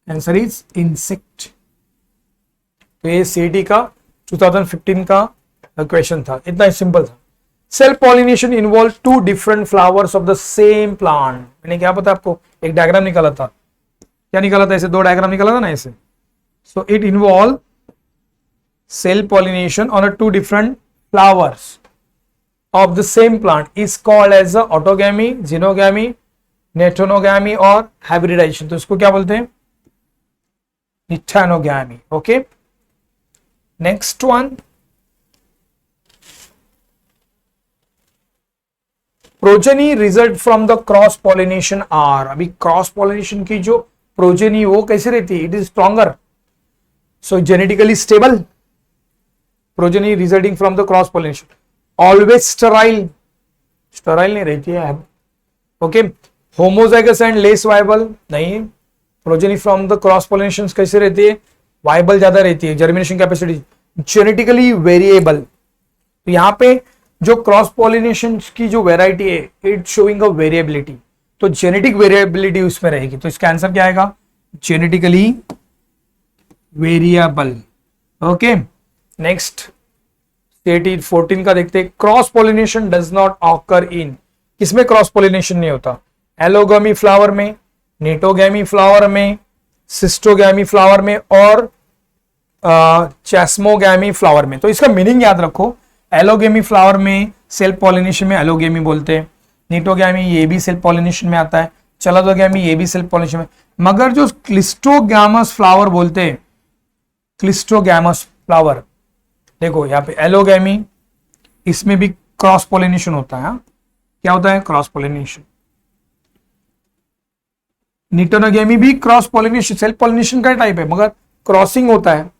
आंसर इज इंसेक्ट। तो ये सीटी का 2015 का क्वेश्चन था, इतना सिंपल था। Self pollination involve two different flowers of the same plant. मैंने क्या पता आपको, एक डायग्राम निकाला था, क्या निकाला था, ऐसे दो डायग्राम निकाला था ना ऐसे। So it involve self pollination on two different flowers of the same plant is called as autogamy, xenogamy, geitonogamy और हाइब्रिडाइजेशन। तो इसको क्या बोलते हैं, geitonogamy, okay. Next one, progeny result from the cross pollination are. अभी cross pollination की जो progeny वो कैसे रहती है, it is stronger, so genetically stable. Progeny resulting from the cross pollination always sterile नहीं रहती है, okay. Homozygous and less viable नहीं। Progeny from the cross pollination कैसे रहती है, वाइबल ज्यादा रहती है, जर्मिनेशन कैपेसिटी जेनेटिकली वेरिएबल। तो यहाँ पे जो क्रॉस पॉलिनेशन की जो वेराइटी है इट शोइंग अ वेरिएबिलिटी, तो जेनेटिक वेरिएबिलिटी उसमें रहेगी। तो इसका आंसर क्या आएगा? Genetically variable. Okay, next state 14 का देखते हैं। Cross pollination does not occur in, किसमें क्रॉस पॉलिनेशन नहीं होता? एलोगेमी फ्लावर में, नेटोगेमी फ्लावर में, सिस्टोगेमी फ्लावर में और चेस्मोगेमी फ्लावर में। तो इसका मीनिंग याद रखो, एलोगेमी फ्लावर में सेल्फ पॉलिनेशन में एलोगेमी बोलते हैं, नेटोगेमी ये भी सेल्फ पॉलिनेशन में आता है, चलादोगेमी ये भी सेल्फ पॉलिनेशन में, मगर जो क्लिस्टोगैमस फ्लावर बोलते हैं, क्लिस्टोगैमस फ्लावर, देखो यहाँ पे एलोगेमी, इसमें भी क्रॉस पॉलिनेशन होता है। क्या होता है? Cross pollination. निटोनोगेमी भी क्रॉस पॉलिनेशन, सेल्फ पॉलिनेशन का टाइप है मगर क्रॉसिंग होता है।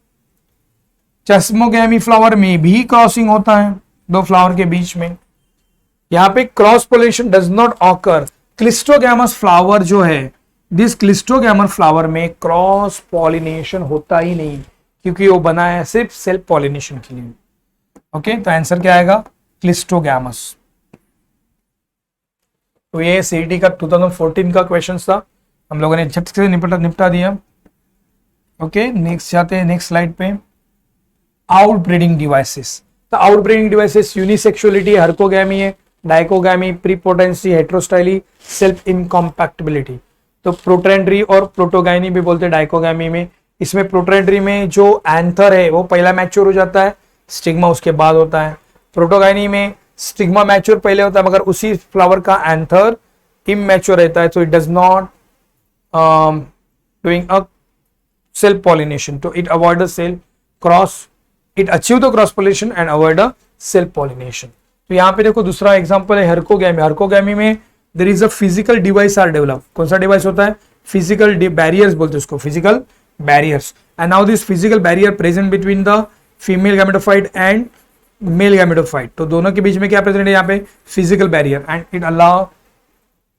चेस्मोगेमी फ्लावर में भी क्रॉसिंग होता है दो फ्लावर के बीच में। यहां पे cross pollination does not occur. Cleistogamous flower जो है, दिस क्लिस्टोगैमर फ्लावर में क्रॉस पॉलिनेशन होता ही नहीं, क्योंकि वो बना है सिर्फ सेल्फ पॉलिनेशन के लिए। ओके, तो आंसर क्या आएगा? क्लिस्टोगैमस। तो ये सीईटी का 2014 का क्वेश्चन था, हम लोगों ने झट से निपटा दिया। ओके, नेक्स्ट जाते हैं नेक्स्ट स्लाइड पे। Outbreeding devices. तो आउटब्रीडिंग डिवाइसेस यूनिसेक्सुअलिटी, हर्कोगैमी है, डाइकोगैमी, प्रीपोटेंसी, हेट्रोस्टाइली, सेल्फ इनकॉम्पैक्टिबिलिटी। तो प्रोटेंड्री और प्रोटोगाइनी भी बोलते हैं डाइकोगैमी में। इसमें प्रोटेंड्री में जो एंथर है वो पहला मैच्योर हो जाता है, स्टिग्मा उसके बाद होता है। प्रोटोगाइनी में स्टिग्मा मैच्योर पहले होता है मगर उसी फ्लावर का एंथर इमैच्योर रहता है, तो it does not doing a self pollination, तो it avoid self cross, it achieve the cross pollination and avoid a self pollination. तो यहाँ पे देखो दूसरा एग्जांपल है हर्कोगैमी। हर्कोगैमी में there is a physical device are develop. कौन सा डिवाइस होता है? फिजिकल बैरियर्स बोलते हैं उसको, physical barriers. And now this physical barrier present between the female gametophyte and male gametophyte. तो दोनों के बीच में क्या प्रेजेंट है यहाँ पे? Physical barrier, and it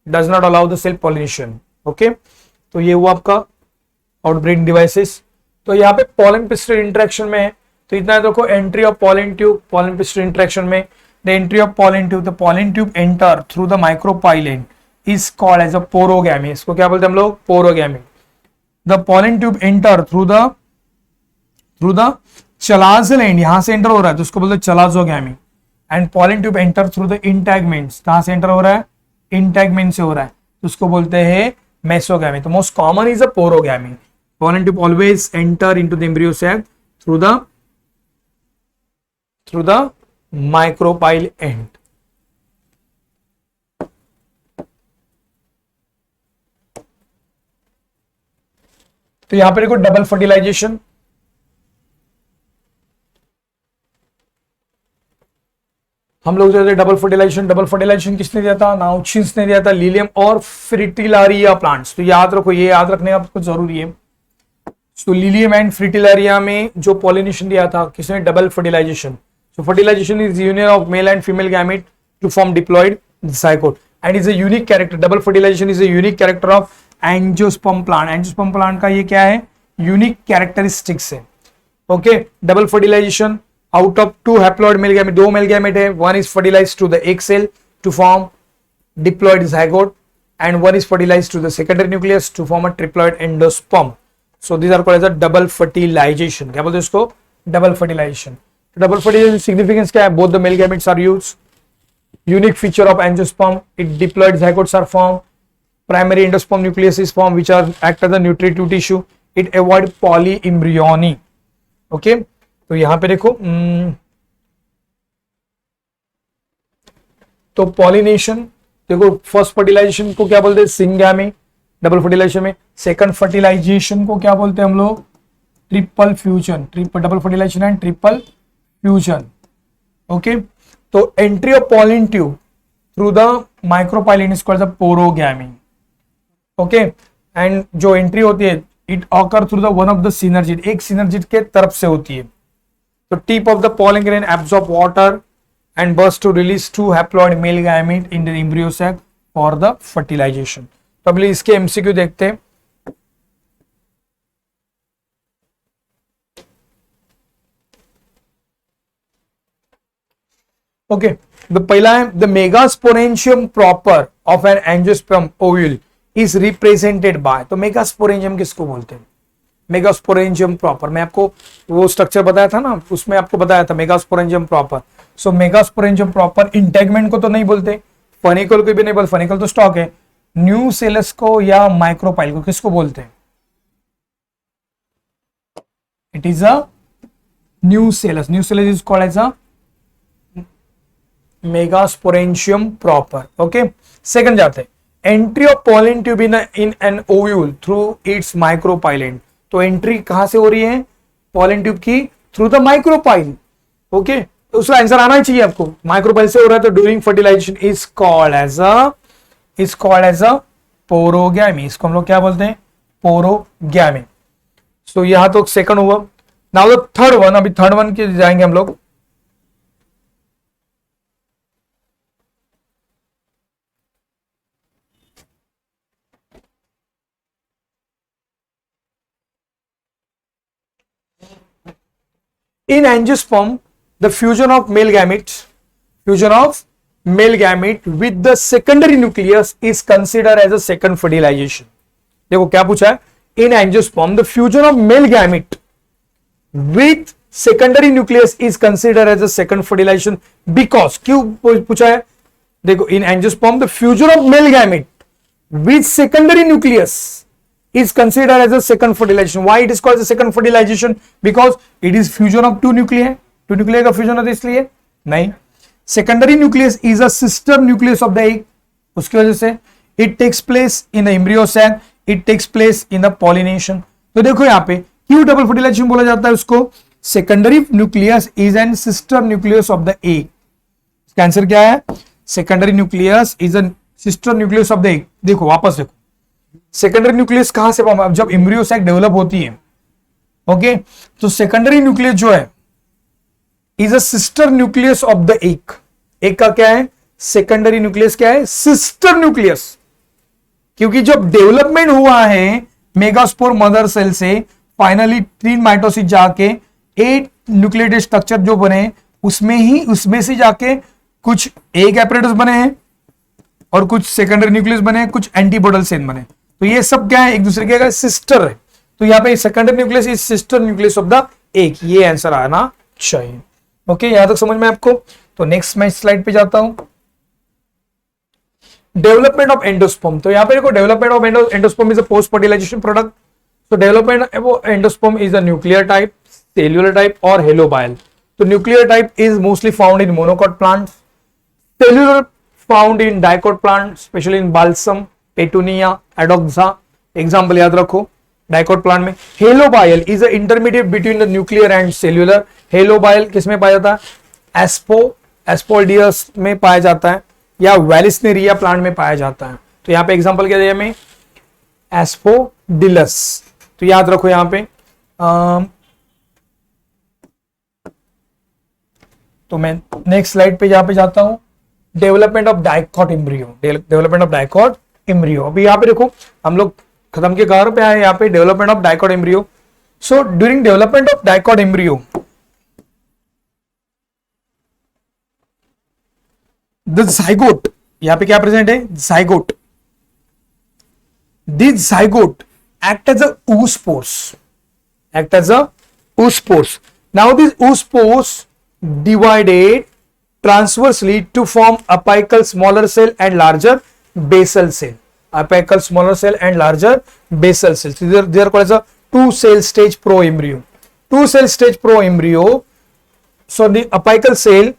does not allow the self pollination. Okay, तो ये हुआ आपका आउटब्रीडिंग डिवाइसेस। तो यहाँ पे पॉलन पिस्टल इंटरेक्शन में है, तो इतना है देखो, entry of pollen tube, pollen pistil interaction में the entry of pollen tube, the pollen tube enter through the micropylar is called as a porogamy. इसको क्या बोलते हैं हम लोग? Porogamy. The pollen tube enter through the chalazal end, यहां से enter हो रहा है तो उसको बोलते हैं chalazogamy. And pollen tube enter through the integuments, कहां से एंटर हो रहा है? इंटैगमेंट से हो रहा है, तो उसको बोलते हैं मेसोगैमी। तो most common is a पोरोगैमी। Pollen tube always enter into the embryo sac through the micropyle end. तो यहां पर देखो डबल फर्टिलाइजेशन। हम लोग जो डबल फर्टिलाइजेशन किसने दिया था? नाउचिन्स ने दिया था, लिलियम और फ्रिटिलारिया प्लांट्स। तो याद रखो, ये याद रखने आपको जरूरी है। तो लिलियम एंड फ्रिटिलारिया में जो पॉलिनेशन दिया था किसने? Double fertilization. So fertilization is union of male and female gamete to form diploid zygote and is a unique character. Double fertilization is a unique character of angiosperm plant. Angiosperm plant का ये क्या है? Unique characteristics है। Okay, double fertilization out of two haploid male gamete, दो male gamete है, one is fertilized to the egg cell to form diploid zygote and one is fertilized to the secondary nucleus to form a triploid endosperm. So these are called as a double fertilization. क्या बोलते हैं इसको? Double fertilization. Double fertilization significance क्या है? Both the male gametes are used, unique feature of angiosperm, it diploid zygotes are formed, primary endosperm nucleus is formed which are act as the nutritive tissue, it avoid polyembryony. Okay, तो यहां पे देखो तो pollination देखो, first fertilisation को क्या बोलते हैं? सिंगैमी, डबल फर्टिलाइजेशन में। सेकंड फर्टिलाइजेशन को क्या बोलते हैं हम लोग? Triple fusion, double fertilization and triple fusion. Okay, तो entry of pollen tube through the micropylar is called the porogamy. Okay, and जो एंट्री होती है it occur through the one of the synergid, एक सिनर्जिड के तरफ से होती है। तो tip of the pollen grain absorb water and burst to release two haploid male gamete in the embryo sac for the fertilization. तो अब इसके MCQ देखते हैं। ओके, तो पहला है the megasporangium proper of an angiosperm ovule is represented by. तो megasporangium किसको बोलते हैं? मेगास्पोरेंशियम प्रॉपर, मैं आपको वो स्ट्रक्चर बताया था ना, उसमें आपको बताया था मेगास्पोरेंशियम प्रॉपर। सो मेगास्पोरेंशियम प्रॉपर इंटेगमेंट को तो नहीं बोलते, फनिकल को भी नहीं बोलते, फनिकल तो स्टॉक है। न्यूसेलस को या माइक्रोपाइल को किसको बोलते हैं? It is a nucellus. Nucellus is called as a megasporangium proper. Okay, second जाते हैं, entry of pollen tube in an ovule through its micropyle. तो एंट्री कहां से हो रही है पॉलन ट्यूब की? Through the micropyle. ओके, तो उसका आंसर आना ही चाहिए आपको, माइक्रोपाइल से हो रहा है तो during fertilization is called as a porogamy. इसको हम लोग क्या बोलते हैं? पोरोगैमी। सो यहां तो सेकंड हुआ। नाउ द थर्ड वन, अभी थर्ड वन के जाएंगे हम लोग। In angiosperm, the fusion of male gametes with the secondary nucleus is considered as a second fertilization. देखो क्या पूछा है? In angiosperm, the fusion of male gamete with secondary nucleus is considered as a second fertilization because, क्यों पूछा है? देखो, in angiosperm, the fusion of male gamete with secondary nucleus is considered as a second fertilization. Why it is called a second fertilization? Because it is fusion of two nuclei. Two nuclei का fusion होता है इसलिए नहीं। Secondary nucleus is a sister nucleus of the egg. उसकी वजह से it takes place in the embryo sac. It takes place in the pollination. तो देखो यहाँ पे क्यों डबल फर्टिलाइजेशन बोला जाता है उसको? Secondary nucleus is an sister nucleus of the egg. इसका आंसर क्या है? Secondary nucleus is a sister nucleus of the egg. देखो वापस देखो, सेकेंडरी न्यूक्लियस कहां से फॉर्म? जब एम्ब्रियो सैक डेवलप होती है, ओके, तो सेकेंडरी न्यूक्लियस जो है is a sister nucleus of the egg. Egg का क्या है? सेकेंडरी न्यूक्लियस क्या है? Sister nucleus. क्योंकि जब डेवलपमेंट हुआ है मेगास्पोर मदर सेल से, फाइनली 3 माइटोसिस जाके 8 न्यूक्लियोटाइड स्ट्रक्चर जो बने, उसमें से जाके कुछ एग एपरेटस बने हैं और कुछ सेकेंडरी न्यूक्लियस बने, कुछ एंटीबोडल सेल बने। तो ये सब क्या है? एक दूसरे के सिस्टर है। तो यहाँ पे secondary nucleus is sister nucleus of the egg. ये आंसर आना चाहिए। ओके, यहां तक समझ में आपको? तो नेक्स्ट मैं स्लाइड पे जाता हूं। Development of endosperm. तो यहाँ पे देखो, development of endosperm is a post fertilization product. तो डेवलपमेंट वो endosperm is a nuclear type, cellular type और हेलोबायल। तो nuclear type is mostly found in monocot plants, cellular found in dicot plant, specially in balsam, petunia, adoxa. Example याद रखो dicot plant में। Helobial is a intermediate between the nuclear and cellular. Helobial किसमें पाया जाता है? एस्पोल्डियस में पाया जाता है या वेलिस्नेरिया प्लांट में पाया जाता है। तो यहाँ पे एग्जाम्पल क्या दिया हमें? एस्पोडिलस। तो याद रखो यहाँ पे। तो मैं नेक्स्ट स्लाइड पे यहाँ पे जाता हूं। Development of dicot embryo. अभी यहाँ पे देखो, हम लोग खत्म के कगार पे आए। यहाँ पे development of dicot embryo. So during development of dicot embryo, the zygote, यहाँ पे क्या प्रेजेंट है? Zygote. This zygote act as a oospores. Now these oospores divided transversely to form apical smaller cell and larger basal cell. Apical smaller cell and larger basal cell. So they are called as a two-cell stage proembryo. Two-cell stage proembryo. So the apical cell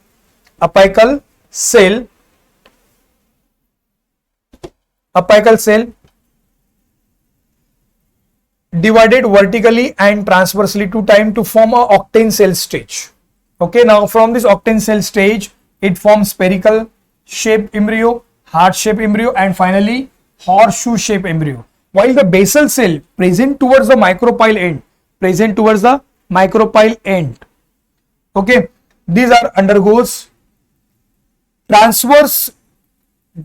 divided vertically and transversely to time to form a octane cell stage. Okay, now from this octane cell stage, it forms spherical shaped embryo, heart shaped embryo, and finally horseshoe shaped embryo. While the basal cell present towards the micropyle end. Okay, these are undergoes transverse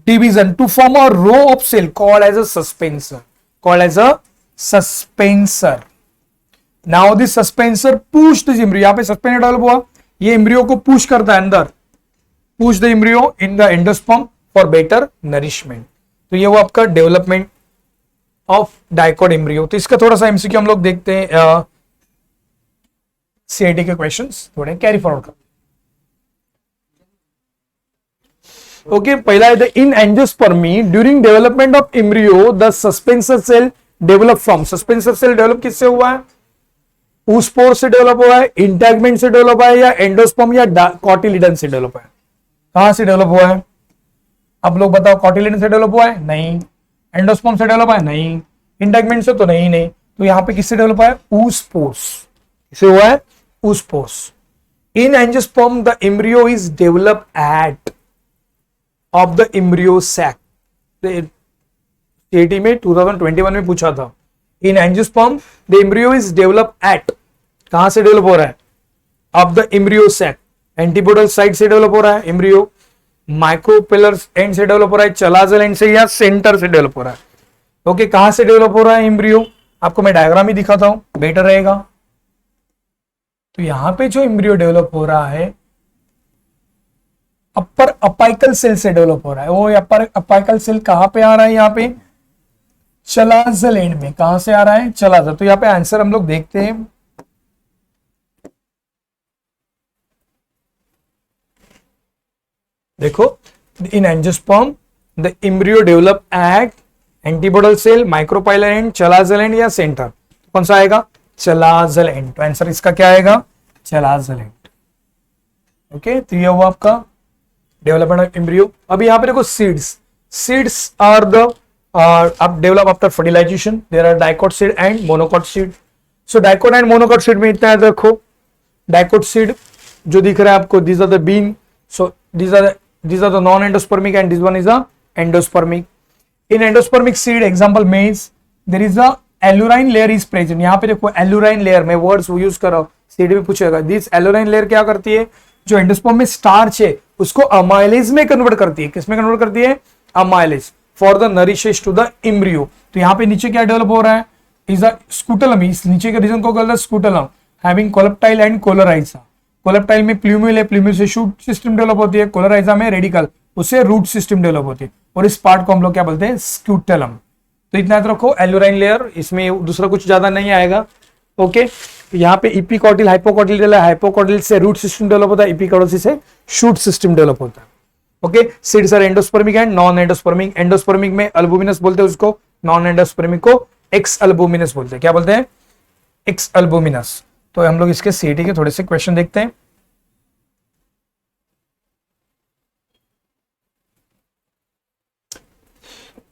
division to form a row of cell called as a suspensor. Now this suspensor push this embryo. यहाँ पे suspensor develop हुआ, ये embryo को push करता है अंदर, push the embryo in the endosperm for better nourishment. तो ये वो आपका डेवलपमेंट ऑफ डाइकोट एम्ब्रियो। तो इसका थोड़ा सा एमसीक्यू हम लोग देखते हैं, सीआईटी के क्वेश्चंस थोड़े कैरी फॉरवर्ड करते हैं। ओके, पहला है in angiospermy during development of embryo the suspensor cell develop from. Suspensor cell develop किससे हुआ है? ऊस्पोर से डेवलप हुआ है, इंटैगमेंट से डेवलप हुआ है, या एंडोस्पर्म या कॉटिलिडन से डेवलप हुआ है? कहां से डेवलप हुआ है? अब लोग बताओ, कॉटिलिडन से डेवलप हुआ है? नहीं। एंडोस्पर्म से डेवलप हुआ है? नहीं। इंटैगमेंट से तो नहीं। तो यहां पे किससे डेवलप हुआ है? ऊस्पोर्स। किससे हुआ है? Oospores. In angiosperm the embryo is develop at of the embryo sac. CET में 2021 में पूछा था। In angiosperm the embryo is develop at, कहां से डेवलप हो रहा है? Of the embryo sac. Antipodal side से डेवलप हो रहा है एम्ब्रियो, माइक्रोपेलर एंड से डेवलप हो रहा है, चलाजल एंड से, या सेंटर से डेवलप हो रहा है? ओके, कहां से डेवलप हो रहा है एम्ब्रियो? आपको मैं डायग्राम ही दिखाता हूं, बेटर रहेगा। तो यहां पे जो एम्ब्रियो डेवलप हो रहा है अपर अपाइकल सेल से डेवलप हो रहा है। वो अपर अपाइकल सेल कहां पे आ रहा है? यहाँ पे चलाजल एंड में। कहां से आ रहा है? चलाजल। तो यहाँ पे आंसर हम लोग देखते हैं। देखो, in angiosperm the embryo develop at antipodal cell, micropylar end, chalazal end, या सेंटर। कौन सा आएगा? Chalazal end. तो आंसर इसका क्या आएगा? चलाजल एंड। ओके, तो ये हुआ आपका डेवलपमेंट ऑफ एम्ब्रियो। अब यहाँ पे देखो seeds are the develop after fertilization. There are dicot seed and monocot seed. So dicot and monocot seed में इतना है, देखो डाइकोट सीड जो दिख रहा है आपको, these are the bean, so these are the non endospermic and this one is a endospermic. In endospermic seed example maize there is a alluring layer is present. यहाँ पे देखो alluring layer में words use करो, seed में पूछेगा। This alluring layer क्या करती है? जो एंडोस्पर्म में स्टार्च है उसको अमाइलेज में कन्वर्ट करती है। किसमें कन्वर्ट करती है? Amylase, for the nourishes to the embryo. तो यहाँ पे नीचे क्या डेवलप हो रहा है? Is a scutellum. इस नीचे के रीजन को कहते हैं scutellum, having coleoptile and coleorhiza. Coleoptile में प्लूम्यूल है, प्लूम्यूल से शूट सिस्टम डेवलप होती है। कोलोराइजा में रेडिकल, उससे रूट सिस्टम डेवलप होती है। और इस पार्ट को हम लोग क्या बोलते हैं? स्कूटलम। तो इतना याद रखो, एल्यूराइन लेयर, इसमें दूसरा कुछ ज्यादा नहीं आएगा। ओके, यहाँ पे इपिकॉटिल हाइपोकॉटिल, हाइपोकॉटिल से रूट सिस्टम डेवलप होता है, इपिकॉटिल से शूट सिस्टम डेवलप होता है। Okay, seeds are endospermic and non endospermic. Endospermic में अल्बुमिनस बोलते हैं उसको, नॉन एंडोस्पर्मिक को एक्स अल्बुमिनस बोलते हैं। क्या बोलते हैं? Ex albuminous. तो हम लोग इसके सीईटी के थोड़े से क्वेश्चन देखते हैं।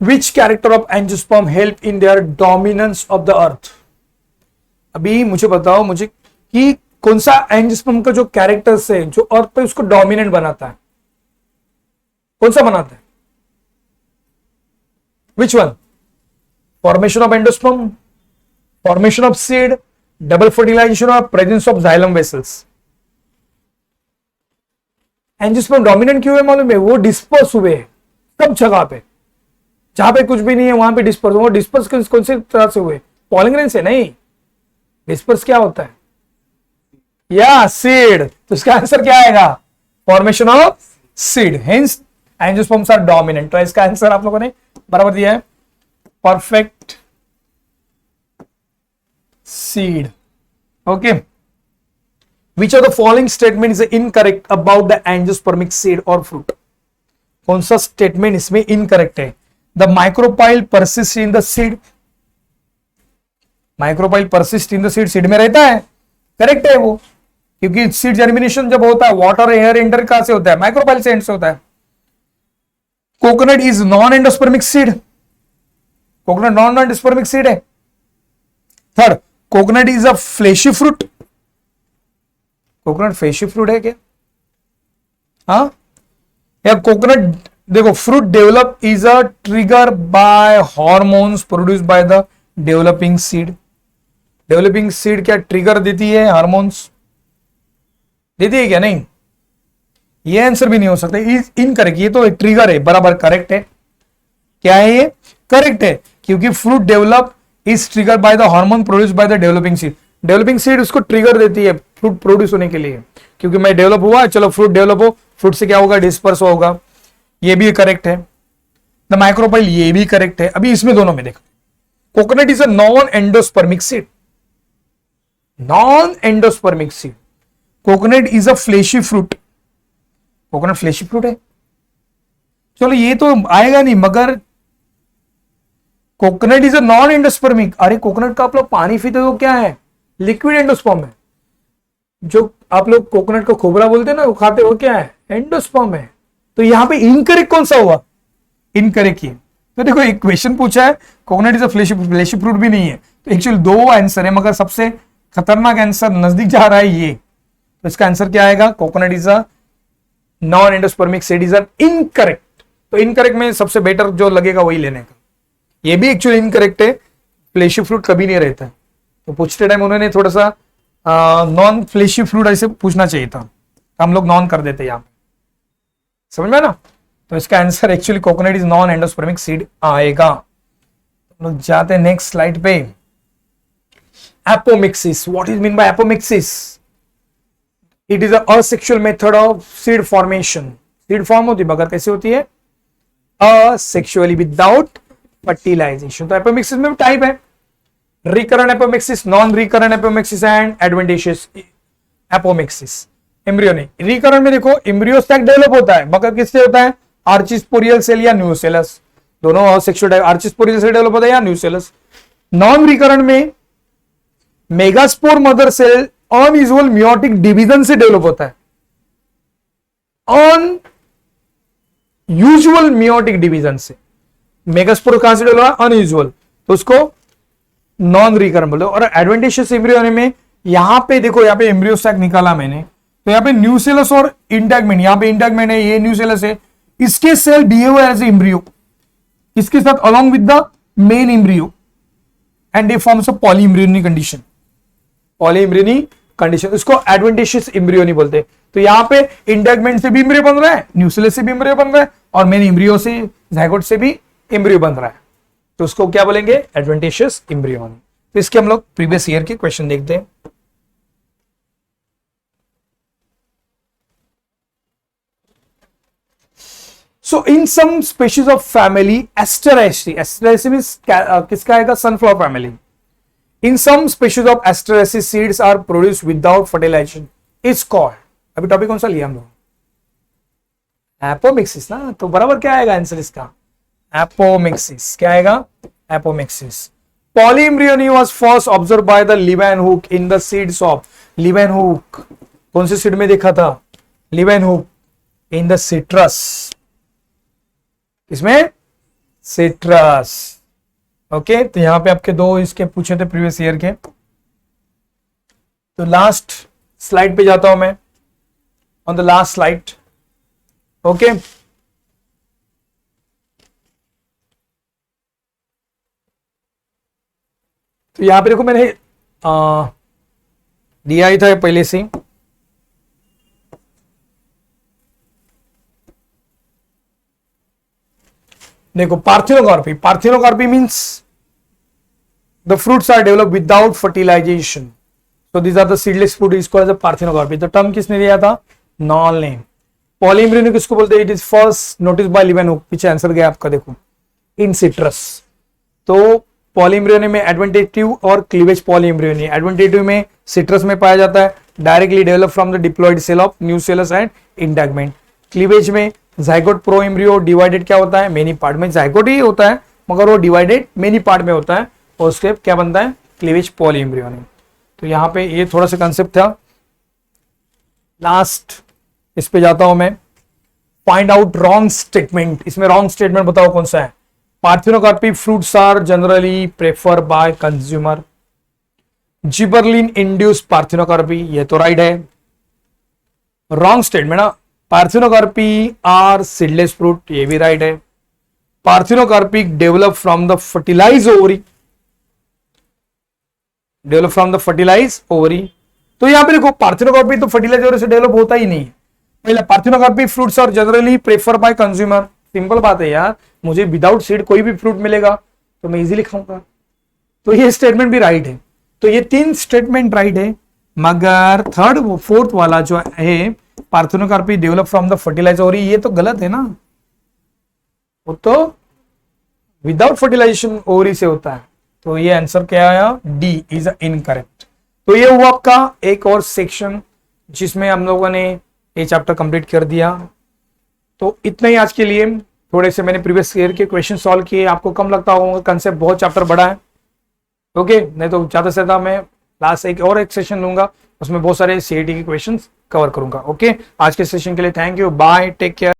Which character of angiosperm help in their dominance of the earth? अभी मुझे बताओ मुझे कि कौन सा एंजियोस्पर्म का जो कैरेक्टर्स है जो अर्थ पे उसको डोमिनेंट बनाता है, कौन सा बनाता है? Which one? Formation of endosperm, formation of seed, double fertilization or presence of xylem vessels. Angiosperm dominant क्यों है मालूम है? वो डिस्पर्स हुए सब जगह पे, जहां पे कुछ भी नहीं है वहां पे डिस्पर्स। वो डिस्पर्स कौन से तरह से हुए? पॉलिनेशन से नहीं। डिस्पर्स क्या होता है? या सीड। तो इसका आंसर क्या आएगा? Formation of seed, hence angiosperms are dominant. तो इसका आंसर आप लोगों ने बराबर दिया है, perfect seed. Okay, which of the following statement is incorrect about the angiospermic seed और फ्रूट? कौन सा स्टेटमेंट इसमें इनकरेक्ट है? The micropyle persist in the seed. Micropyle persist in the seed, seed में रहता है, करेक्ट है वो, क्योंकि सीड जर्मिनेशन जब होता है वाटर एयर एंटर कहां से होता है? माइक्रोपाइल से एंड से होता है। Coconut is non endospermic seed. Coconut non endospermic seed है। Third, coconut is a fleshy fruit. Coconut fleshy fruit है क्या? हाँ, या कोकोनट, देखो fruit develop is a trigger by hormones produced by the developing seed. Developing seed क्या trigger देती है? Hormones देती है क्या? नहीं, ये आंसर भी नहीं हो सकता, इनकरेक्ट। ये तो ट्रिगर है, बराबर करेक्ट है। क्या है ये? करेक्ट है, क्योंकि fruit develop is trigger by the hormone produced by the developing seed. Developing seed उसको ट्रिगर देती है, फ्रूट प्रोड्यूस होने के लिए, क्योंकि मैं डेवलप हुआ, चलो फ्रूट डेवलप हो, फ्रूट से क्या होगा, डिस्पर्स होगा, ये भी करेक्ट है। द माइक्रोपाइल, ये भी करेक्ट है। अभी इसमें दोनों में देखो, coconut is a non endospermic seed, non endospermic seed. Coconut is a fleshy fruit, coconut fleshy fruit है, चलो ये तो आएगा नहीं, मगर coconut is a non endospermic. अरे कोकोनट का आप लोग पानी पीते तो क्या है, लिक्विड एंडोस्पर्म है। जो आप लोग कोकोनट का खोबरा बोलते हैं ना, वो खाते हो, क्या है, एंडोस्पर्म है। तो यहां पे इनकरेक्ट कौन सा हुआ, इनकरेक्ट ये। तो देखो एक क्वेश्चन पूछा है, coconut is a fleshy fruit भी नहीं है, तो एक्चुअली दो आंसर है, मगर सबसे खतरनाक आंसर नजदीक जा रहा है ये। तो इसका आंसर क्या आएगा, coconut is a non endospermic seed is incorrect. तो इनकरेक्ट में सबसे बेटर जो लगेगा वही लेने का। ये भी एक्चुअली इनकरेक्ट है, फ्लेशी फ्रूट कभी नहीं रहता है। तो पूछते टाइम उन्होंने थोड़ा सा नॉन फ्लेशी फ्रूट ऐसे पूछना चाहिए था, हम लोग नॉन कर देते यहां पे, समझ में ना। तो इसका answer actually coconut is non endospermic seed आएगा। हम लोग जाते हैं नेक्स्ट स्लाइड पे। Apomixis, what is mean by apomixis? It is asexual method of seed formation. Seed form होती है मगर कैसे होती है, असेक्सुअली विदाउट फर्टिलाइजेशन। तो एपोमिक्सिस में टाइप है, recurrent apomixis, non recurrent apomixis and adventitious apomixis. Embryo नहीं, रिकरेंट में देखो एम्ब्रियो सैक डेवलप होता है, मगर किससे होता है, आर्चिस्पोरियल सेल या न्यूसेलस, दोनों असेक्सुअल आर्चिस्पोरियल सेल डेवलप होता है या न्यूसेलस। नॉन रिकरेंट में megaspore mother cell unusual meiotic division से डेवलप होता है, अनयूजुअल मियोटिक डिवीजन से। मेगास्पोर कहां से डेवलप हुआ, अनयूजुअल, तो उसको नॉन रिकरेंट बोलते हैं। और एडवेंटिशियस एम्ब्रियो में यहां पे देखो, यहां पे एम्ब्रियो सैक निकाला मैंने, तो यहां पे न्यूसेलस और इंटैगमेंट, यहां पे इंटैगमेंट है, ये न्यूसेलस है, इसके cell behave as a embryo, इसके साथ along with the main embryo and they forms a polyembryonic condition, polyembryonic condition, उसको एडवेंटिशियस एम्ब्रियोनी बोलते हैं। तो यहां पे इंटैगमेंट से भी एम्ब्रियो बन रहा है, न्यूसेलस से भी एम्ब्रियो बन रहा है, और मेन एम्ब्रियो से, जाइगोट से भी एम्ब्रियो बन रहा है, तो उसको क्या बोलेंगे, एडवेंटिशियस एम्ब्रियोनी। तो इसके हम लोग प्रीवियस ईयर के क्वेश्चन देखते हैं। So in some species of family, Asteraceae, Asteraceae means किसका आएगा, sunflower family. In some species of Asteraceae, seeds are produced without fertilization. It's called, अभी टॉपिक कौन सा लिया हम लोग, एपोमिक्सिस ना। तो बराबर क्या आएगा आंसर इसका, एपोमिक्सिस। क्या आएगा, apomixis. Polyembryony was first observed by the Leeuwenhoek in the seeds of, Leeuwenhoek कौन से सीड में देखा था, Leeuwenhoek in the citrus, इसमें सिट्रस। ओके, तो यहां पे आपके दो इसके पूछे थे प्रीवियस ईयर के। तो लास्ट स्लाइड पे जाता हूं मैं, on the last slide. Okay, तो यहां पे देखो मैंने दिया ही था पहले से। देखो parthenocarpy, parthenocarpy means the fruits are develop without fertilization, so these are the seedless fruit, इसको एज अ पार्थिनोकार्पी। तो टर्म किसने दिया था, नॉल ने। पॉलीएम्ब्रियोनी किसको बोलते हैं, it is first notice by Leeuwenhoek, पीछे आंसर गया आपका देखो, इन सिट्रस। तो पॉलीएम्ब्रियोनी में एडवेंटेटिव और क्लीवेज पॉलीएम्ब्रियोनी, एडवेंटेटिव में सिट्रस में पाया जाता है, directly develop from the diploid cell of nucellus and integument. Cleavage में जाइगोट प्रो एम्ब्रियो डिवाइडेड क्या होता है, मेनी पार्ट में, जाइगोट ही होता है मगर वो डिवाइडेड मेनी पार्ट में होता है, और उसके क्या बनता है, क्लीवेज पॉलीएम्ब्रियोनी। तो यहाँ पे ये थोड़ा सा कंसेप्ट था। लास्ट इस पे जाता हूं मैं, फाइंड आउट रॉन्ग स्टेटमेंट। इसमें रॉन्ग स्टेटमेंट बताओ कौन सा है। Parthenocarpy fruits are generally prefer by consumer, gibberellin induce parthenocarpy, ये तो राइट है। रॉन्ग स्टेटमेंट ना, पार्थिनोकार्पी आर सीडलेस फ्रूट, ये भी राइट है। Parthenocarpy develop from the fertilize ovary, develop from the fertilize ovary. तो यहां पे देखो पार्थिनोकार्पी तो फर्टिलाइज ओवरी से डेवलप होता ही नहीं है। पहले parthenocarpy fruits are generally prefer by consumer, simple बात है यार, मुझे विदाउट सीड कोई भी फ्रूट मिलेगा तो मैं इजीली खाऊंगा, तो ये स्टेटमेंट भी राइट है। तो ये तीन स्टेटमेंट राइट है, मगर थर्ड फोर्थ वाला जो है parthenocarpy develop from the fertilizer ovary, ये तो गलत है ना, वो तो विदाउट फर्टिलाइजेशन ओवरी से होता है। तो ये आंसर क्या आया, डी इज इनकरेक्ट। तो ये हुआ आपका एक और सेक्शन जिसमें हम लोगों ने ये चैप्टर कंप्लीट कर दिया। तो इतना ही आज के लिए। थोड़े से मैंने प्रीवियस ईयर के क्वेश्चन सॉल्व किए, आपको कम लगता होगा, कंसेप्ट बहुत चैप्टर बड़ा है। ओके, नहीं तो ज्यादा से ज्यादा मैं लास्ट एक सेशन लूंगा, उसमें बहुत सारे सीईटी के क्वेश्चंस कवर करूंगा। ओके, आज के सेशन के लिए thank you, bye, take care.